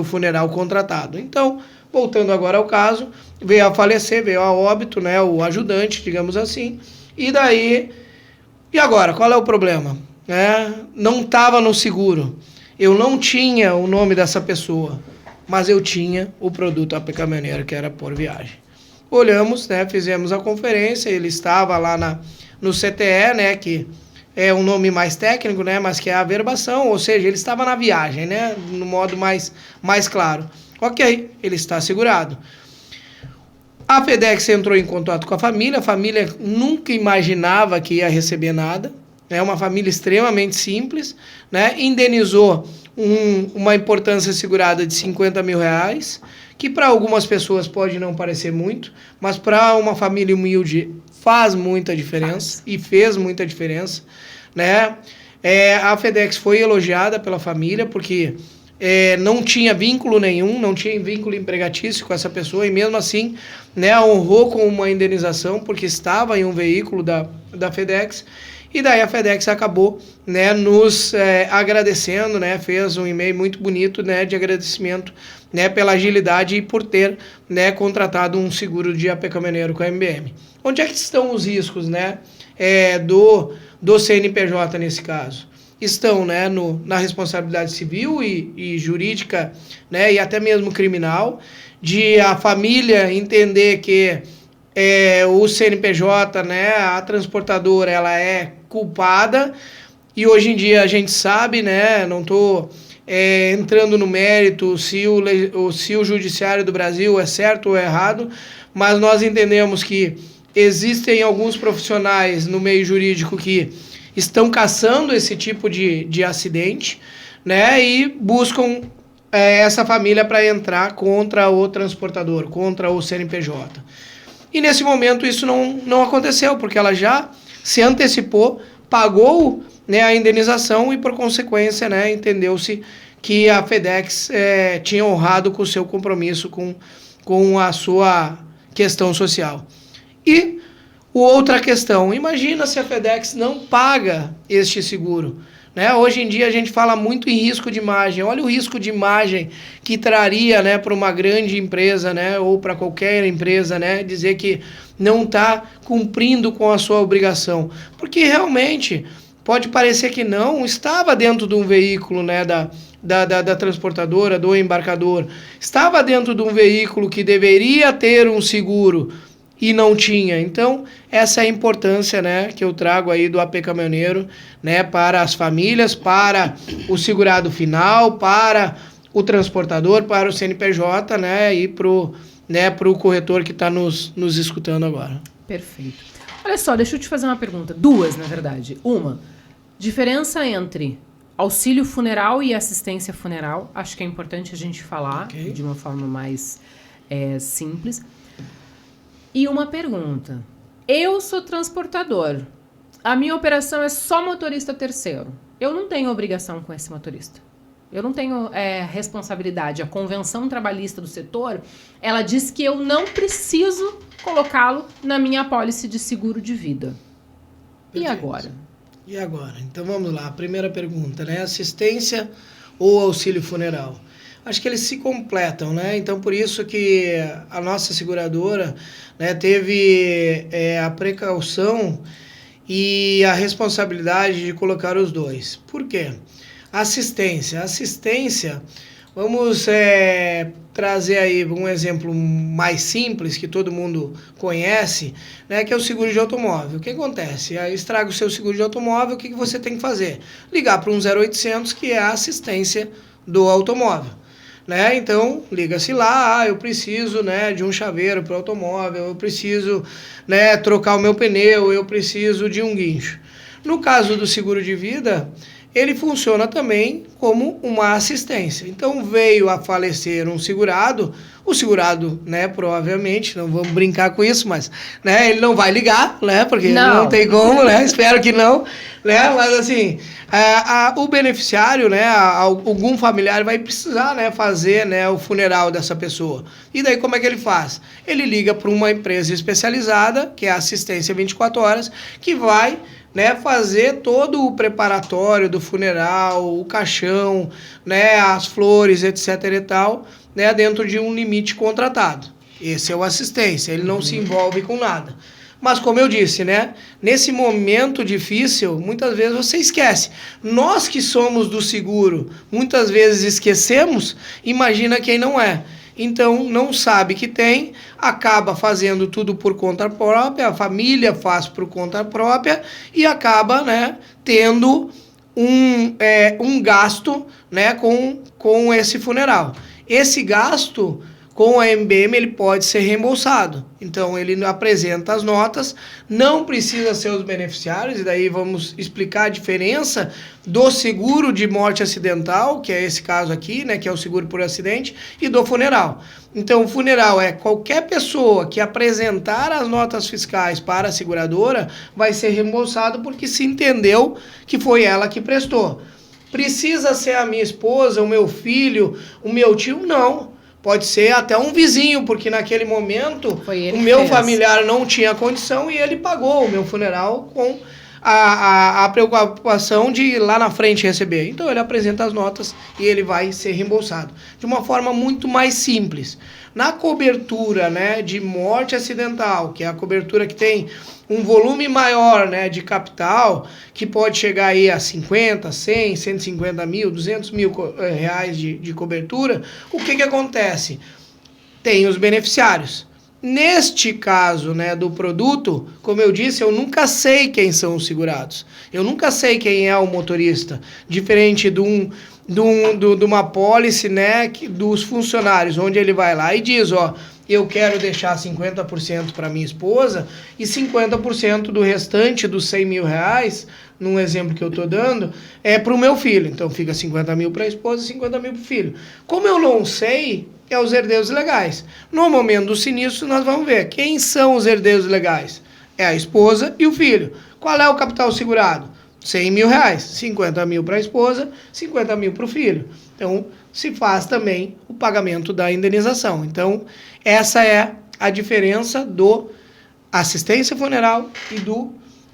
funeral contratado. Então, voltando agora ao caso, veio a falecer, veio a óbito, né, o ajudante, digamos assim, e daí, e agora, qual é o problema? Não estava no seguro, eu não tinha o nome dessa pessoa, mas eu tinha o produto AP Caminhoneiro, que era Por Viagem. Olhamos, né, fizemos a conferência, ele estava lá no CTE, né, que é um nome mais técnico, né, mas que é a averbação, ou seja, ele estava na viagem, né, no modo mais claro. Ok, ele está segurado. A FedEx entrou em contato com a família nunca imaginava que ia receber nada, é uma família extremamente simples, né, indenizou uma importância segurada de R$50 mil, que para algumas pessoas pode não parecer muito, mas para uma família humilde faz muita diferença, e fez muita diferença, né? A FedEx foi elogiada pela família, porque não tinha vínculo nenhum, não tinha vínculo empregatício com essa pessoa, e mesmo assim, né, honrou com uma indenização, porque estava em um veículo da FedEx, e daí a FedEx acabou, né, nos agradecendo, né, fez um e-mail muito bonito, né, de agradecimento, né, pela agilidade e por ter, né, contratado um seguro de AP Caminhoneiro com a MBM. Onde é que estão os riscos, né, do CNPJ nesse caso? Estão, né, na responsabilidade civil e jurídica, né, e até mesmo criminal, de a família entender que o CNPJ, né, a transportadora, ela é culpada, e hoje em dia a gente sabe, né, não estou entrando no mérito se o judiciário do Brasil é certo ou é errado, mas nós entendemos que existem alguns profissionais no meio jurídico que estão caçando esse tipo de acidente, né, e buscam essa família para entrar contra o transportador, contra o CNPJ. E nesse momento isso não aconteceu, porque ela já se antecipou, pagou, né, a indenização e, por consequência, né, entendeu-se que a FedEx tinha honrado com o seu compromisso com a sua questão social. E outra questão, imagina se a FedEx não paga este seguro, né? Hoje em dia a gente fala muito em risco de imagem. Olha o risco de imagem que traria, né, para uma grande empresa, né, ou para qualquer empresa, né, dizer que não está cumprindo com a sua obrigação. Porque realmente pode parecer que não, estava dentro de um veículo, né, da transportadora, do embarcador, estava dentro de um veículo que deveria ter um seguro e não tinha. Então, essa é a importância, né, que eu trago aí do AP Caminhoneiro, né, para as famílias, para o segurado final, para o transportador, para o CNPJ, né, e pro corretor que está nos escutando agora. Perfeito. Olha só, deixa eu te fazer uma pergunta. Duas, na verdade. Uma, diferença entre auxílio funeral e assistência funeral. Acho que é importante a gente falar de uma forma mais simples. E uma pergunta. Eu sou transportador. A minha operação é só motorista terceiro. Eu não tenho obrigação com esse motorista. Eu não tenho responsabilidade. A Convenção Trabalhista do setor, ela diz que eu não preciso colocá-lo na minha apólice de seguro de vida. Perfeito. E agora? Então vamos lá. A primeira pergunta, né? Assistência ou auxílio funeral? Acho que eles se completam, né? Então, por isso que a nossa seguradora, né, teve a precaução e a responsabilidade de colocar os dois. Por quê? Assistência, vamos trazer aí um exemplo mais simples, que todo mundo conhece, né, que é o seguro de automóvel. O que acontece? Aí estraga o seu seguro de automóvel, o que você tem que fazer? Ligar para um 0800, que é a assistência do automóvel. Né? Então, liga-se lá, eu preciso, né, de um chaveiro para o automóvel, eu preciso, né, trocar o meu pneu, eu preciso de um guincho. No caso do seguro de vida, ele funciona também como uma assistência. Então, veio a falecer um segurado, o segurado, né, provavelmente, não vamos brincar com isso, mas, né, ele não vai ligar, né, porque não tem como, né, espero que não, né, mas assim, o beneficiário, né, algum familiar vai precisar, né, fazer, né, o funeral dessa pessoa. E daí como é que ele faz? Ele liga para uma empresa especializada, que é a assistência 24 horas, que vai né, fazer todo o preparatório do funeral, o caixão, né, as flores, etc. e tal, né, dentro de um limite contratado. Esse é o assistência, ele não se envolve com nada. Mas como eu disse, né, nesse momento difícil, muitas vezes você esquece. Nós que somos do seguro, muitas vezes esquecemos, imagina quem não é. Então, não sabe que tem, acaba fazendo tudo por conta própria, a família faz por conta própria e acaba, né, tendo um gasto, né, com esse funeral. Esse gasto, com a MBM, ele pode ser reembolsado. Então, ele apresenta as notas, não precisa ser os beneficiários, e daí vamos explicar a diferença do seguro de morte acidental, que é esse caso aqui, né, que é o seguro por acidente, e do funeral. Então, o funeral é qualquer pessoa que apresentar as notas fiscais para a seguradora vai ser reembolsado porque se entendeu que foi ela que prestou. Precisa ser a minha esposa, o meu filho, o meu tio? Não. Pode ser até um vizinho, porque naquele momento o meu familiar não tinha condição e ele pagou o meu funeral com a preocupação de lá na frente receber. Então ele apresenta as notas e ele vai ser reembolsado de uma forma muito mais simples. Na cobertura, né, de morte acidental, que é a cobertura que tem um volume maior, né, de capital, que pode chegar aí a 50, 100, 150 mil, 200 mil reais de cobertura, o que acontece? Tem os beneficiários. Neste caso, né, do produto, como eu disse, eu nunca sei quem são os segurados. Eu nunca sei quem é o motorista, diferente de uma pólice, né, dos funcionários, onde ele vai lá e diz, ó, eu quero deixar 50% para minha esposa e 50% do restante dos 100 mil reais, num exemplo que eu estou dando, é para o meu filho. Então fica 50 mil para a esposa e 50 mil para o filho. Como eu não sei, é os herdeiros legais. No momento do sinistro, nós vamos ver quem são os herdeiros legais. É a esposa e o filho. Qual é o capital segurado? 100 mil reais. 50 mil para a esposa, 50 mil para o filho. Então, se faz também o pagamento da indenização. Então, essa é a diferença do assistência funeral e do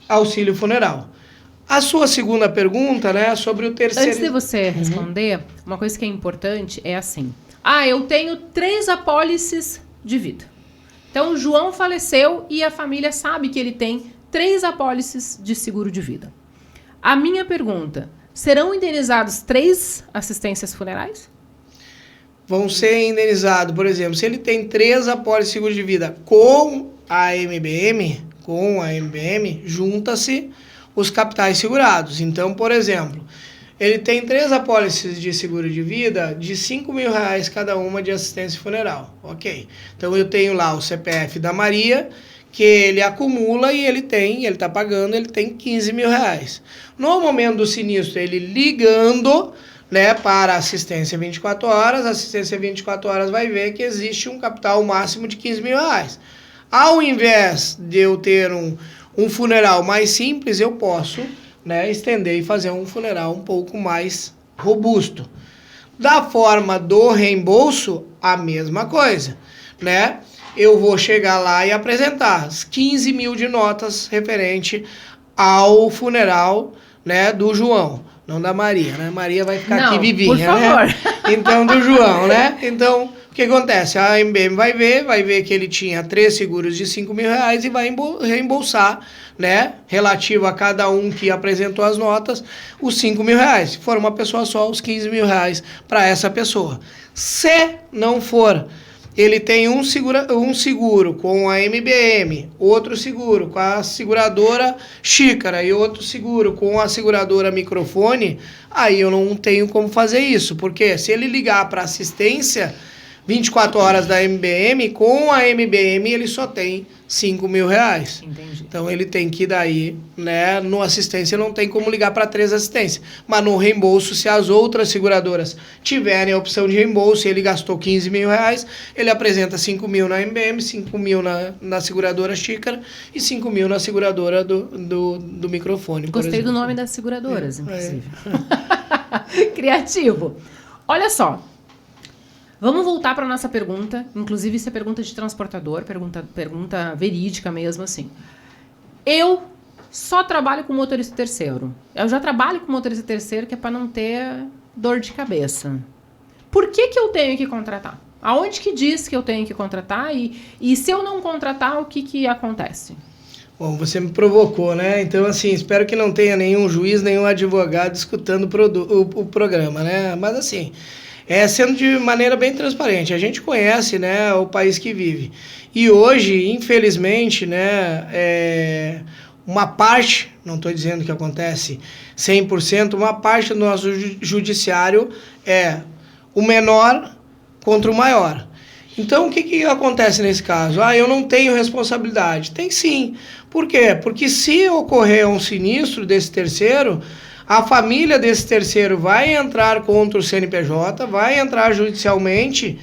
auxílio funeral. A sua segunda pergunta, né, sobre o terceiro... Antes de você responder, uma coisa que é importante é assim. Eu tenho 3 apólices de vida. Então, o João faleceu e a família sabe que ele tem 3 apólices de seguro de vida. A minha pergunta, serão indenizados 3 assistências funerais? Vão ser indenizados, por exemplo, se ele tem 3 apólices de seguro de vida com a MBM, junta-se os capitais segurados. Então, por exemplo, ele tem 3 apólices de seguro de vida de 5 mil reais cada uma de assistência funeral. Ok. Então, eu tenho lá o CPF da Maria, que ele acumula e ele está pagando, ele tem 15 mil reais. No momento do sinistro, ele ligando, né, para a assistência 24 horas, a assistência 24 horas vai ver que existe um capital máximo de 15 mil reais. Ao invés de eu ter um funeral mais simples, eu posso, né, estender e fazer um funeral um pouco mais robusto. Da forma do reembolso, a mesma coisa, né? Eu vou chegar lá e apresentar as 15 mil de notas referente ao funeral, né, do João, não da Maria, né? Maria vai ficar aqui vivinha, por favor. né? Então, do João, né? Então, o que acontece? A MBM vai ver que ele tinha 3 seguros de 5 mil reais e vai reembolsar, né, relativo a cada um que apresentou as notas, os 5 mil reais. Se for uma pessoa só, os 15 mil reais para essa pessoa. Se não for, ele tem um seguro com a MBM, outro seguro com a seguradora Xícara e outro seguro com a seguradora Microfone, aí eu não tenho como fazer isso, porque se ele ligar para assistência 24 horas da MBM, com a MBM ele só tem 5 mil reais. Entendi. Então ele tem que daí, né, no assistência não tem como ligar para 3 assistências. Mas no reembolso, se as outras seguradoras tiverem a opção de reembolso e ele gastou 15 mil reais, ele apresenta 5 mil na MBM, 5 mil na seguradora Xícara e 5 mil na seguradora do Microfone. Gostei do nome das seguradoras, inclusive. Criativo. Olha só. Vamos voltar para a nossa pergunta. Inclusive, isso é pergunta de transportador, pergunta verídica mesmo, assim. Eu só trabalho com motorista terceiro. Eu já trabalho com motorista terceiro que é para não ter dor de cabeça. Por que eu tenho que contratar? Aonde que diz que eu tenho que contratar? E se eu não contratar, o que acontece? Bom, você me provocou, né? Então, assim, espero que não tenha nenhum juiz, nenhum advogado escutando o programa, né? Mas, assim, sendo de maneira bem transparente, a gente conhece, né, o país que vive. E hoje, infelizmente, né, uma parte, não estou dizendo que acontece 100%, uma parte do nosso judiciário é o menor contra o maior. Então, o que acontece nesse caso? Eu não tenho responsabilidade. Tem sim. Por quê? Porque se ocorrer um sinistro desse terceiro, a família desse terceiro vai entrar contra o CNPJ, vai entrar judicialmente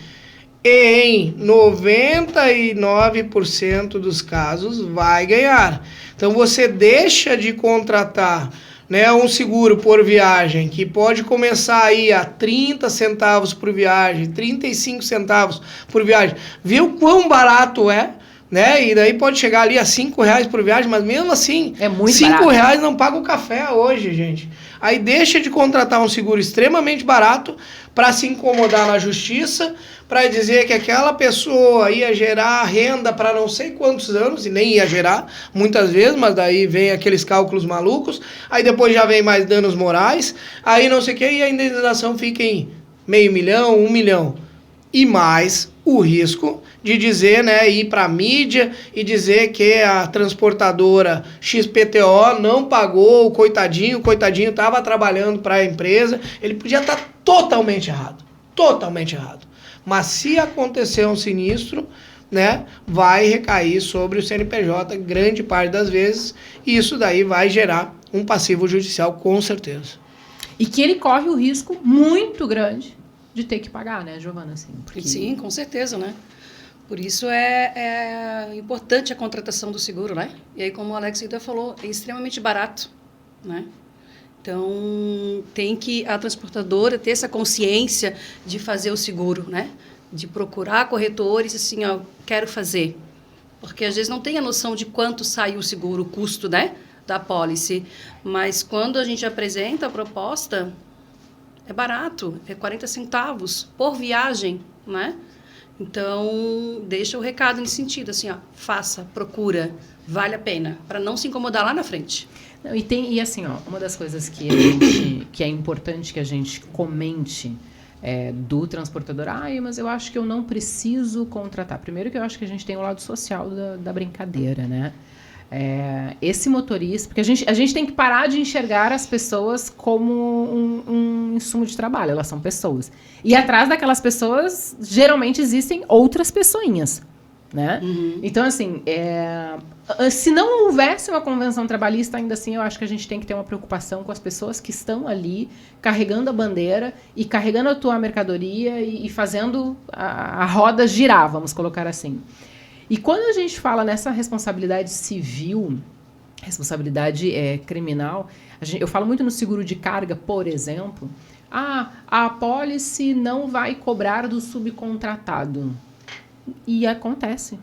e em 99% dos casos vai ganhar. Então, você deixa de contratar, né, um seguro por viagem, que pode começar aí a 30 centavos por viagem, 35 centavos por viagem. Viu quão barato é? Né? E daí pode chegar ali a R$5 por viagem, mas mesmo assim, é muito R$5 não paga o café hoje, gente. Aí deixa de contratar um seguro extremamente barato para se incomodar na justiça, para dizer que aquela pessoa ia gerar renda para não sei quantos anos, e nem ia gerar, muitas vezes, mas daí vem aqueles cálculos malucos, aí depois já vem mais danos morais, aí não sei o que, e a indenização fica em $500 mil, $1 milhão. E mais o risco de dizer, né, ir para a mídia e dizer que a transportadora XPTO não pagou, o coitadinho estava trabalhando para a empresa, ele podia estar totalmente errado. Mas se acontecer um sinistro, né, vai recair sobre o CNPJ grande parte das vezes, e isso daí vai gerar um passivo judicial com certeza. E que ele corre o risco muito grande de ter que pagar, né, Giovana? Assim, porque... Sim, com certeza, né? Por isso é importante a contratação do seguro, né? E aí, como o Alex ainda falou, é extremamente barato, né? Então, tem que a transportadora ter essa consciência de fazer o seguro, né? De procurar corretores, assim, quero fazer. Porque às vezes não tem a noção de quanto sai o seguro, o custo, né, da pólice. Mas quando a gente apresenta a proposta, é barato, é 40 centavos por viagem, né? Então, deixa o recado nesse sentido, assim, faça, procura, vale a pena, para não se incomodar lá na frente. Não, e assim, uma das coisas que é importante que a gente comente do transportador, mas eu acho que eu não preciso contratar. Primeiro que eu acho que a gente tem o lado social da brincadeira, né? Esse motorista, porque a gente tem que parar de enxergar as pessoas como um insumo de trabalho, elas são pessoas. E atrás daquelas pessoas, geralmente existem outras pessoinhas, né? Uhum. Então, assim, se não houvesse uma convenção trabalhista, ainda assim, eu acho que a gente tem que ter uma preocupação com as pessoas que estão ali carregando a bandeira e carregando a tua mercadoria e fazendo a roda girar, vamos colocar assim. E quando a gente fala nessa responsabilidade civil, responsabilidade criminal, eu falo muito no seguro de carga, por exemplo, a apólice não vai cobrar do subcontratado. E acontece.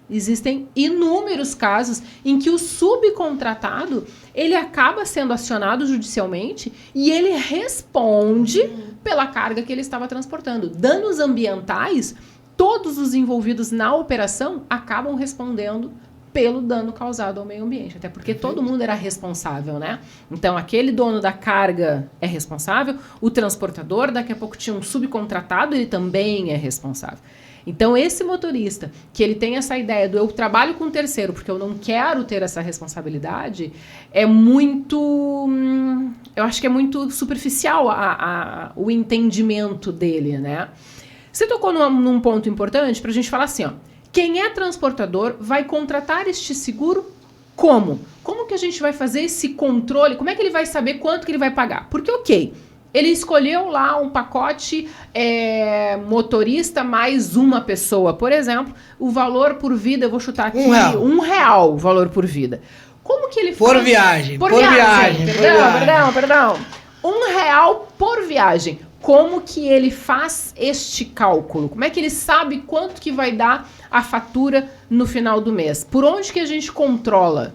Existem inúmeros casos em que o subcontratado, ele acaba sendo acionado judicialmente e ele responde pela carga que ele estava transportando. Danos ambientais, todos os envolvidos na operação acabam respondendo pelo dano causado ao meio ambiente. Até porque todo mundo era responsável, né? Então, aquele dono da carga é responsável, o transportador, daqui a pouco tinha um subcontratado, ele também é responsável. Então, esse motorista, que ele tem essa ideia do eu trabalho com terceiro porque eu não quero ter essa responsabilidade, é muito... eu acho que é muito superficial o entendimento dele, né? Você tocou num ponto importante para a gente falar assim, quem é transportador vai contratar este seguro como? Como que a gente vai fazer esse controle? Como é que ele vai saber quanto que ele vai pagar? Porque, ok, ele escolheu lá um pacote motorista mais uma pessoa, por exemplo, o valor por vida, eu vou chutar aqui, R$1 o valor por vida. Como que ele faz? Por viagem. Perdão. R$1 por viagem. Como que ele faz este cálculo? Como é que ele sabe quanto que vai dar a fatura no final do mês? Por onde que a gente controla?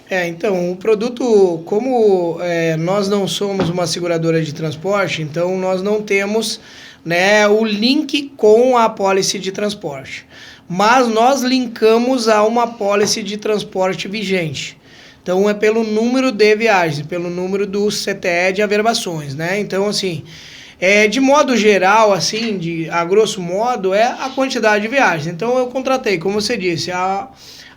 Então, o produto, como nós não somos uma seguradora de transporte, então nós não temos, né, o link com a apólice de transporte. Mas nós linkamos a uma apólice de transporte vigente. Então, é pelo número de viagens, pelo número do CTE de averbações, né? Então, assim, de modo geral, assim, a grosso modo, é a quantidade de viagens. Então, eu contratei, como você disse, a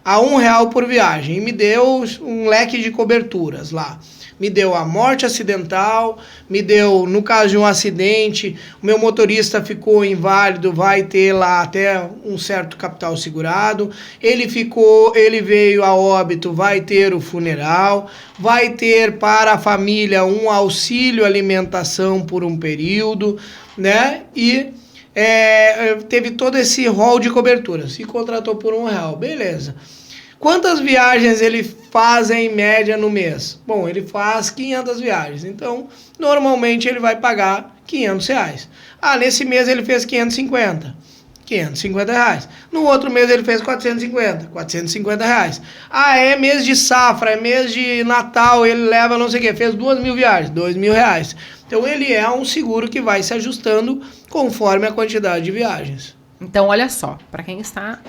R$1 por viagem e me deu um leque de coberturas lá. Me deu a morte acidental, me deu, no caso de um acidente, o meu motorista ficou inválido, vai ter lá até um certo capital segurado. Ele veio a óbito, vai ter o funeral, vai ter para a família um auxílio alimentação por um período, né? E teve todo esse rol de coberturas e contratou por R$1, beleza. Quantas viagens ele faz em média no mês? Bom, ele faz 500 viagens, então normalmente ele vai pagar R$500. Nesse mês ele fez 550. R$550. No outro mês ele fez 450. R$450. É mês de safra, é mês de Natal, ele leva não sei o que, fez 2.000 viagens, R$2.000. Então ele é um seguro que vai se ajustando conforme a quantidade de viagens. Então, olha só, para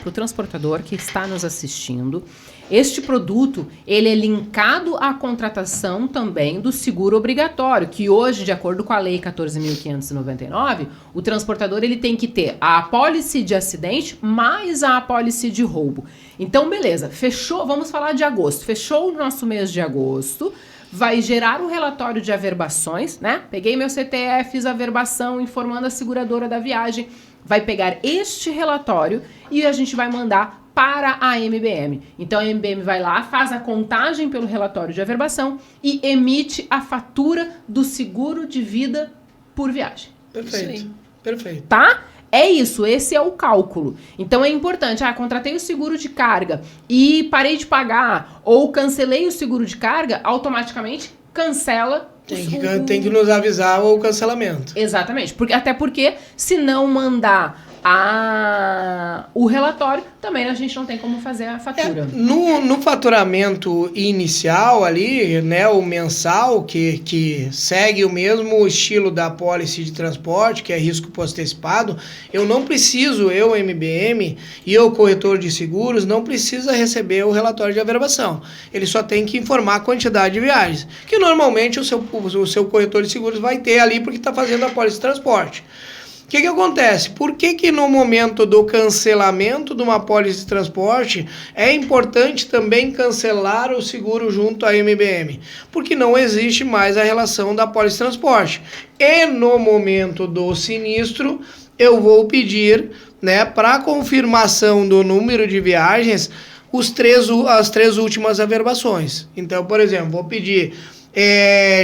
o transportador que está nos assistindo, este produto, ele é linkado à contratação também do seguro obrigatório, que hoje, de acordo com a Lei 14.599, o transportador ele tem que ter a apólice de acidente mais a apólice de roubo. Então, beleza, fechou, vamos falar de agosto, fechou o nosso mês de agosto, vai gerar um relatório de averbações, né? Peguei meu CTE, fiz a averbação informando a seguradora da viagem, vai pegar este relatório e a gente vai mandar para a MBM. Então a MBM vai lá, faz a contagem pelo relatório de averbação e emite a fatura do seguro de vida por viagem. Perfeito, perfeito. Tá? É isso, esse é o cálculo. Então é importante, contratei o seguro de carga e parei de pagar ou cancelei o seguro de carga, automaticamente cancela. Tem que nos avisar o cancelamento. Exatamente, até porque se não mandar o relatório, também a gente não tem como fazer a fatura. No faturamento inicial ali, né, o mensal, que segue o mesmo estilo da apólice de transporte, que é risco pós-antecipado, eu MBM e eu, corretor de seguros, não precisa receber o relatório de averbação. Ele só tem que informar a quantidade de viagens, que normalmente o seu corretor de seguros vai ter ali porque está fazendo a apólice de transporte. O que acontece? Por que no momento do cancelamento de uma apólice de transporte é importante também cancelar o seguro junto à MBM? Porque não existe mais a relação da apólice de transporte. E no momento do sinistro, eu vou pedir, né, para confirmação do número de viagens as 3 últimas averbações. Então, por exemplo, vou pedir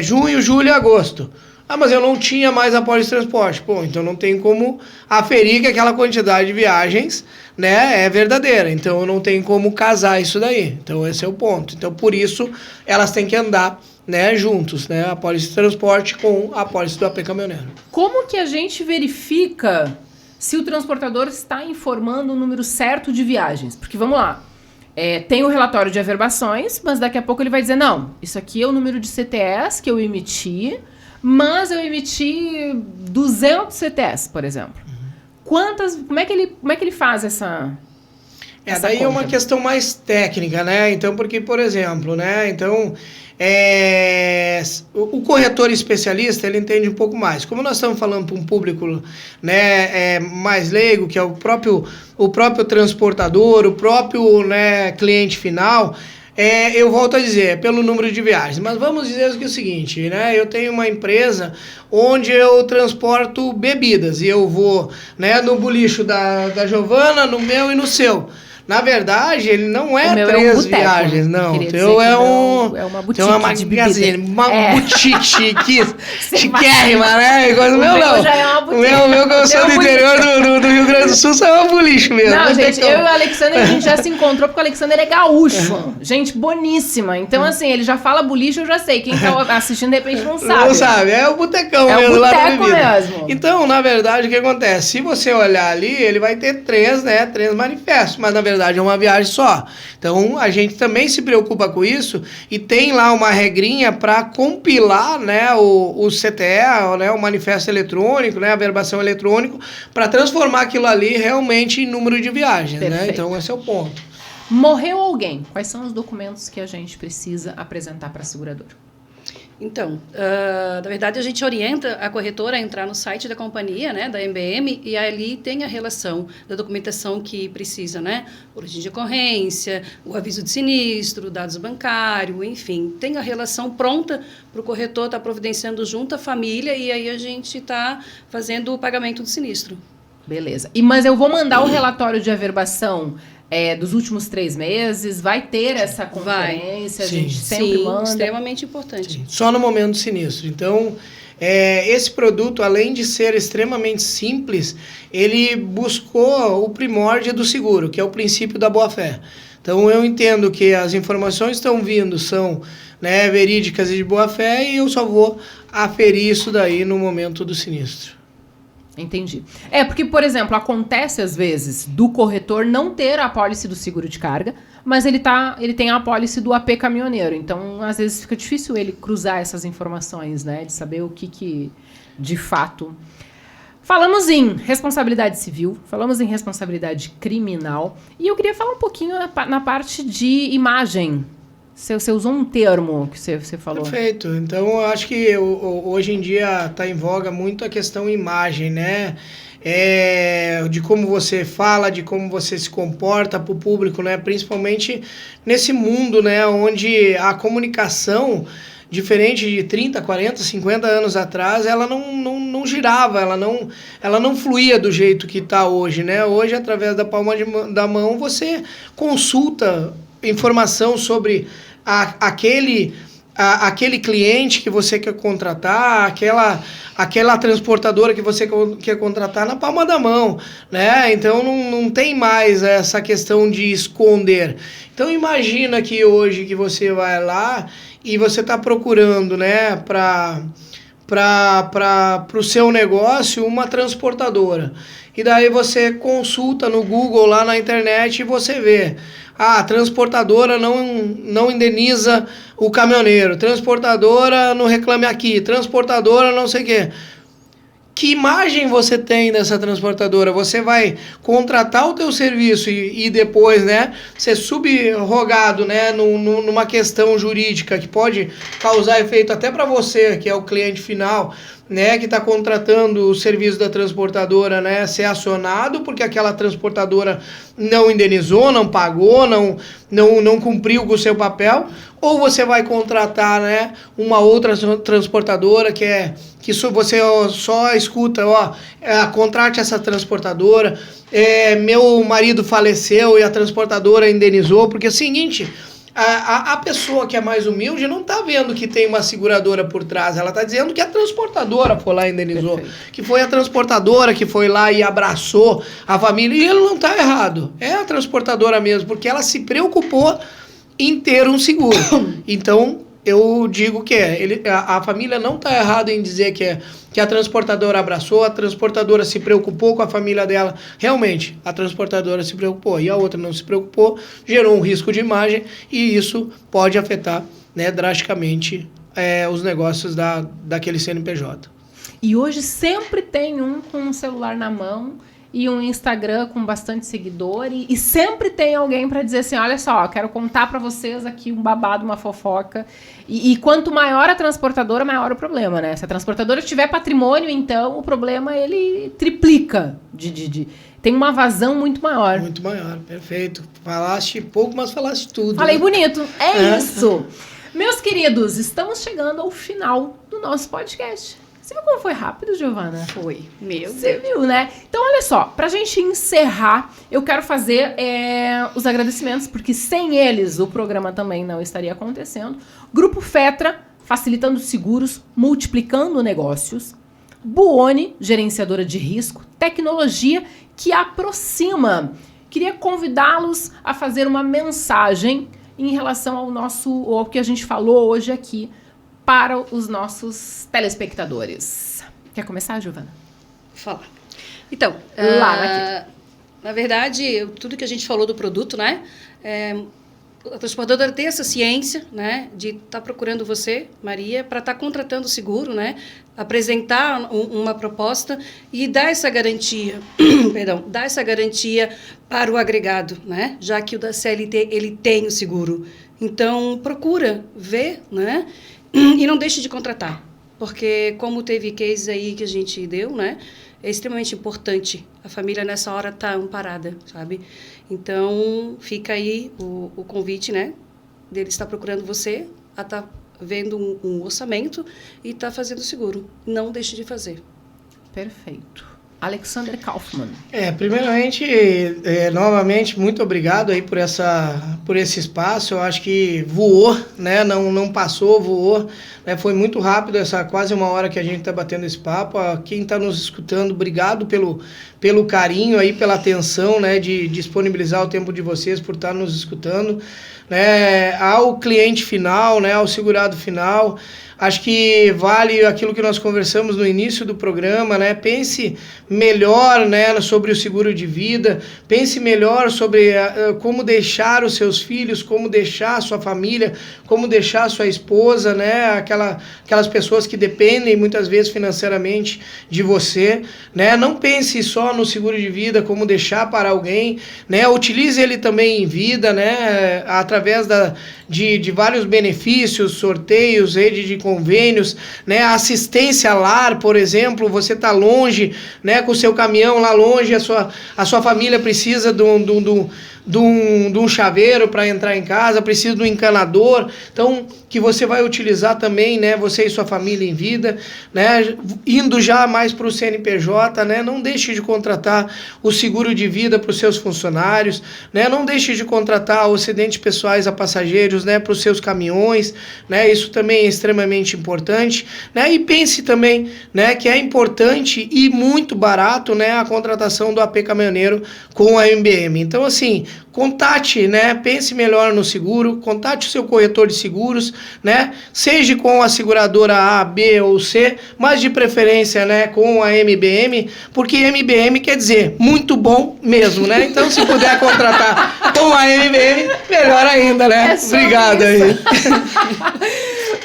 junho, julho e agosto. Mas eu não tinha mais apólice de transporte. Então não tem como aferir que aquela quantidade de viagens, né, é verdadeira. Então eu não tenho como casar isso daí. Então esse é o ponto. Então por isso elas têm que andar, né, juntos, né, a apólice de transporte com a apólice do AP Caminhoneiro. Como que a gente verifica se o transportador está informando o número certo de viagens? Porque vamos lá. Tem o relatório de averbações, mas daqui a pouco ele vai dizer, não, isso aqui é o número de CTS que eu emiti, mas eu emiti 200 CTS, por exemplo. Como é que ele faz essa daí conta? É uma questão mais técnica, né? Então, porque, por exemplo, né? Então, o corretor especialista, ele entende um pouco mais. Como nós estamos falando para um público, né, mais leigo, que é o próprio transportador, o próprio, né, cliente final, eu volto a dizer, pelo número de viagens. Mas vamos dizer o seguinte, né? Eu tenho uma empresa onde eu transporto bebidas e eu vou, né, no bolicho da Giovana, no meu e no seu. Na verdade, ele não é 3 viagens, não. Então é uma boutique de bebida. Uma boutique chiquérrima, né? O meu não. Já é uma boutique. O meu que eu sou do interior do Rio Grande do Sul, só é um boliche mesmo. Não, gente, eu e o Alexander, a gente já se encontrou porque o Alexander é gaúcho. Gente boníssima. Então, assim, ele já fala boliche, eu já sei. Quem tá assistindo, de repente, não sabe. Não sabe, é o botecão mesmo lá da bebida. Então, na verdade, o que acontece? Se você olhar ali, ele vai ter 3 manifestos. Mas, na verdade, verdade é uma viagem só. Então, a gente também se preocupa com isso e tem lá uma regrinha para compilar, né, o CTE, né, o manifesto eletrônico, né, a verbação eletrônico, para transformar aquilo ali realmente em número de viagens, né? Então, esse é o ponto. Morreu alguém, quais são os documentos que a gente precisa apresentar para a seguradora? Então, na verdade, a gente orienta a corretora a entrar no site da companhia, né, da MBM, e ali tem a relação da documentação que precisa, né? Origem de ocorrência, o aviso de sinistro, dados bancários, enfim. Tem a relação pronta para o corretor estar providenciando junto à família e aí a gente está fazendo o pagamento do sinistro. Beleza. Mas eu vou mandar o relatório de averbação dos últimos 3 meses, vai ter essa conferência, a gente sempre manda. Extremamente importante. Sim. Só no momento do sinistro. Então, esse produto, além de ser extremamente simples, ele buscou o primórdio do seguro, que é o princípio da boa-fé. Então, eu entendo que as informações que estão vindo são, né, verídicas e de boa-fé, e eu só vou aferir isso daí no momento do sinistro. Entendi. Porque, por exemplo, acontece às vezes do corretor não ter a apólice do seguro de carga, mas ele tem a apólice do AP caminhoneiro. Então, às vezes fica difícil ele cruzar essas informações, né? De saber o que de fato... Falamos em responsabilidade civil, falamos em responsabilidade criminal, e eu queria falar um pouquinho na parte de imagem. Você usou um termo que você falou. Perfeito. Então, eu acho que hoje em dia está em voga muito a questão imagem, né? De como você fala, de como você se comporta para o público, né? Principalmente nesse mundo, né? Onde a comunicação, diferente de 30, 40, 50 anos atrás, ela não girava, ela não fluía do jeito que está hoje, né? Hoje, através da palma da mão, você consulta informação sobre aquele cliente que você quer contratar, aquela transportadora que você quer contratar na palma da mão, né? Então não tem mais essa questão de esconder. Então imagina que hoje que você vai lá e você está procurando, né, para o seu negócio uma transportadora. E daí você consulta no Google, lá na internet, e você vê. A transportadora não indeniza o caminhoneiro. Transportadora não reclame aqui. Transportadora não sei o quê. Que imagem você tem dessa transportadora? Você vai contratar o teu serviço e depois, né, ser subrogado, né, numa questão jurídica que pode causar efeito até para você, que é o cliente final, né, que está contratando o serviço da transportadora, né, ser acionado porque aquela transportadora não indenizou, não pagou, não cumpriu com o seu papel, ou você vai contratar, né, uma outra transportadora que você só escuta, contrate essa transportadora, meu marido faleceu e a transportadora indenizou, porque é o seguinte... A pessoa que é mais humilde não está vendo que tem uma seguradora por trás, ela está dizendo que a transportadora foi lá e indenizou, que foi a transportadora que foi lá e abraçou a família, e ele não está errado, é a transportadora mesmo, porque ela se preocupou em ter um seguro. Então, eu digo que a família não está errada em dizer que a transportadora abraçou, a transportadora se preocupou com a família dela. Realmente, a transportadora se preocupou e a outra não se preocupou, gerou um risco de imagem e isso pode afetar, né, drasticamente os negócios daquele CNPJ. E hoje sempre tem um com um celular na mão e um Instagram com bastante seguidor e sempre tem alguém para dizer assim, olha só, quero contar para vocês aqui um babado, uma fofoca. E quanto maior a transportadora, maior o problema, né? Se a transportadora tiver patrimônio, então o problema ele triplica. Tem uma vazão muito maior. Muito maior, perfeito. Falaste pouco, mas falaste tudo. Falei, né? Bonito, isso. Meus queridos, estamos chegando ao final do nosso podcast. Você viu como foi rápido, Giovana? Foi. Você viu, né? Então, olha só, pra gente encerrar, eu quero fazer os agradecimentos, porque sem eles o programa também não estaria acontecendo. Grupo Fetra, facilitando seguros, multiplicando negócios. Buoni, gerenciadora de risco. Tecnologia que aproxima. Queria convidá-los a fazer uma mensagem em relação ao que a gente falou hoje aqui, para os nossos telespectadores. Quer começar, Giovana? Vou falar. Então, Na verdade, tudo que a gente falou do produto, né? A transportadora tem essa ciência, né, de estar procurando você, Maria, para estar contratando o seguro, né, apresentar uma proposta e dar essa garantia, dar essa garantia para o agregado, né, já que o da CLT ele tem o seguro. Então, procura ver, né, e não deixe de contratar, porque como teve case aí que a gente deu, né, é extremamente importante a família nessa hora estar amparada, sabe? Então, fica aí o convite, né? Dele estar procurando você, a estar vendo um orçamento e estar fazendo seguro. Não deixe de fazer. Perfeito. Alexander Kaufmann. Primeiramente, novamente, muito obrigado aí por esse espaço. Eu acho que voou, né? Não passou, voou. Né? Foi muito rápido, quase uma hora que a gente está batendo esse papo. Quem está nos escutando, obrigado pelo carinho aí, pela atenção, né? De disponibilizar o tempo de vocês por estar nos escutando. Né? Ao cliente final, né? Ao segurado final, acho que vale aquilo que nós conversamos no início do programa, né? Pense melhor, né, sobre o seguro de vida, pense melhor sobre como deixar os seus filhos, como deixar a sua família, como deixar a sua esposa, né? Aquelas pessoas que dependem muitas vezes financeiramente de você, né? Não pense só no seguro de vida, como deixar para alguém, né? Utilize ele também em vida, né? Através de vários benefícios, sorteios, rede de convênios, né? Assistência lar, por exemplo, você está longe, né? Com o seu caminhão lá longe, a sua família precisa de um chaveiro para entrar em casa, precisa de um encanador, então que você vai utilizar também, né, você e sua família em vida, né, indo já mais para o CNPJ, né, não deixe de contratar o seguro de vida para os seus funcionários, né, não deixe de contratar os acidentes pessoais a passageiros, né, para os seus caminhões, né, isso também é extremamente importante, né, e pense também, né, que é importante e muito barato, né, a contratação do AP Caminhoneiro com a MBM. Então, assim, contate, né, pense melhor no seguro, contate o seu corretor de seguros, né, seja com a seguradora A, B ou C, mas de preferência, né, com a MBM, porque MBM quer dizer muito bom mesmo, né, então se puder contratar com a MBM, melhor ainda, né, obrigado aí.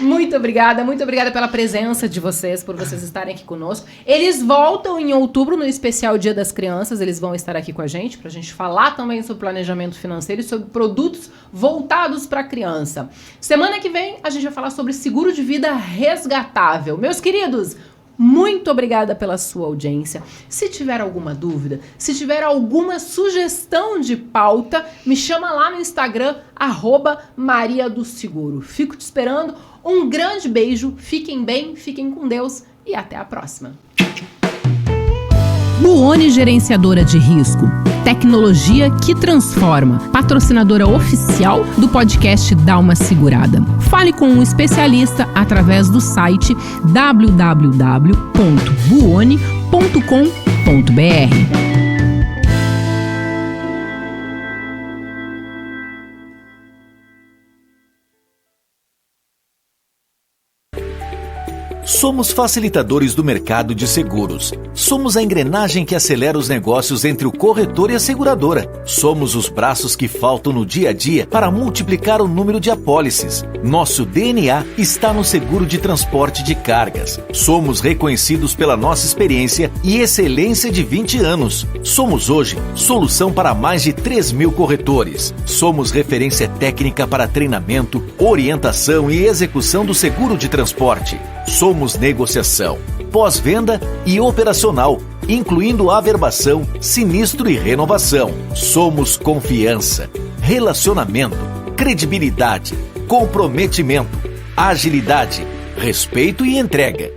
Muito obrigada pela presença de vocês, por vocês estarem aqui conosco. Eles voltam em outubro no especial Dia das Crianças, eles vão estar aqui com a gente, pra gente falar também sobre planejamento financeiro e sobre produtos voltados para a criança. Semana que vem a gente vai falar sobre seguro de vida resgatável. Meus queridos, muito obrigada pela sua audiência. Se tiver alguma dúvida, se tiver alguma sugestão de pauta, me chama lá no Instagram, @mariadoseguro. Fico te esperando. Um grande beijo, fiquem bem, fiquem com Deus e até a próxima. Buoni Gerenciadora de Risco. Tecnologia que transforma. Patrocinadora oficial do podcast Dá Uma Segurada. Fale com um especialista através do site www.buoni.com.br. Somos facilitadores do mercado de seguros. Somos a engrenagem que acelera os negócios entre o corretor e a seguradora. Somos os braços que faltam no dia a dia para multiplicar o número de apólices. Nosso DNA está no seguro de transporte de cargas. Somos reconhecidos pela nossa experiência e excelência de 20 anos. Somos hoje solução para mais de 3.000 corretores. Somos referência técnica para treinamento, orientação e execução do seguro de transporte. Somos negociação, pós-venda e operacional, incluindo averbação, sinistro e renovação. Somos confiança, relacionamento, credibilidade, comprometimento, agilidade, respeito e entrega.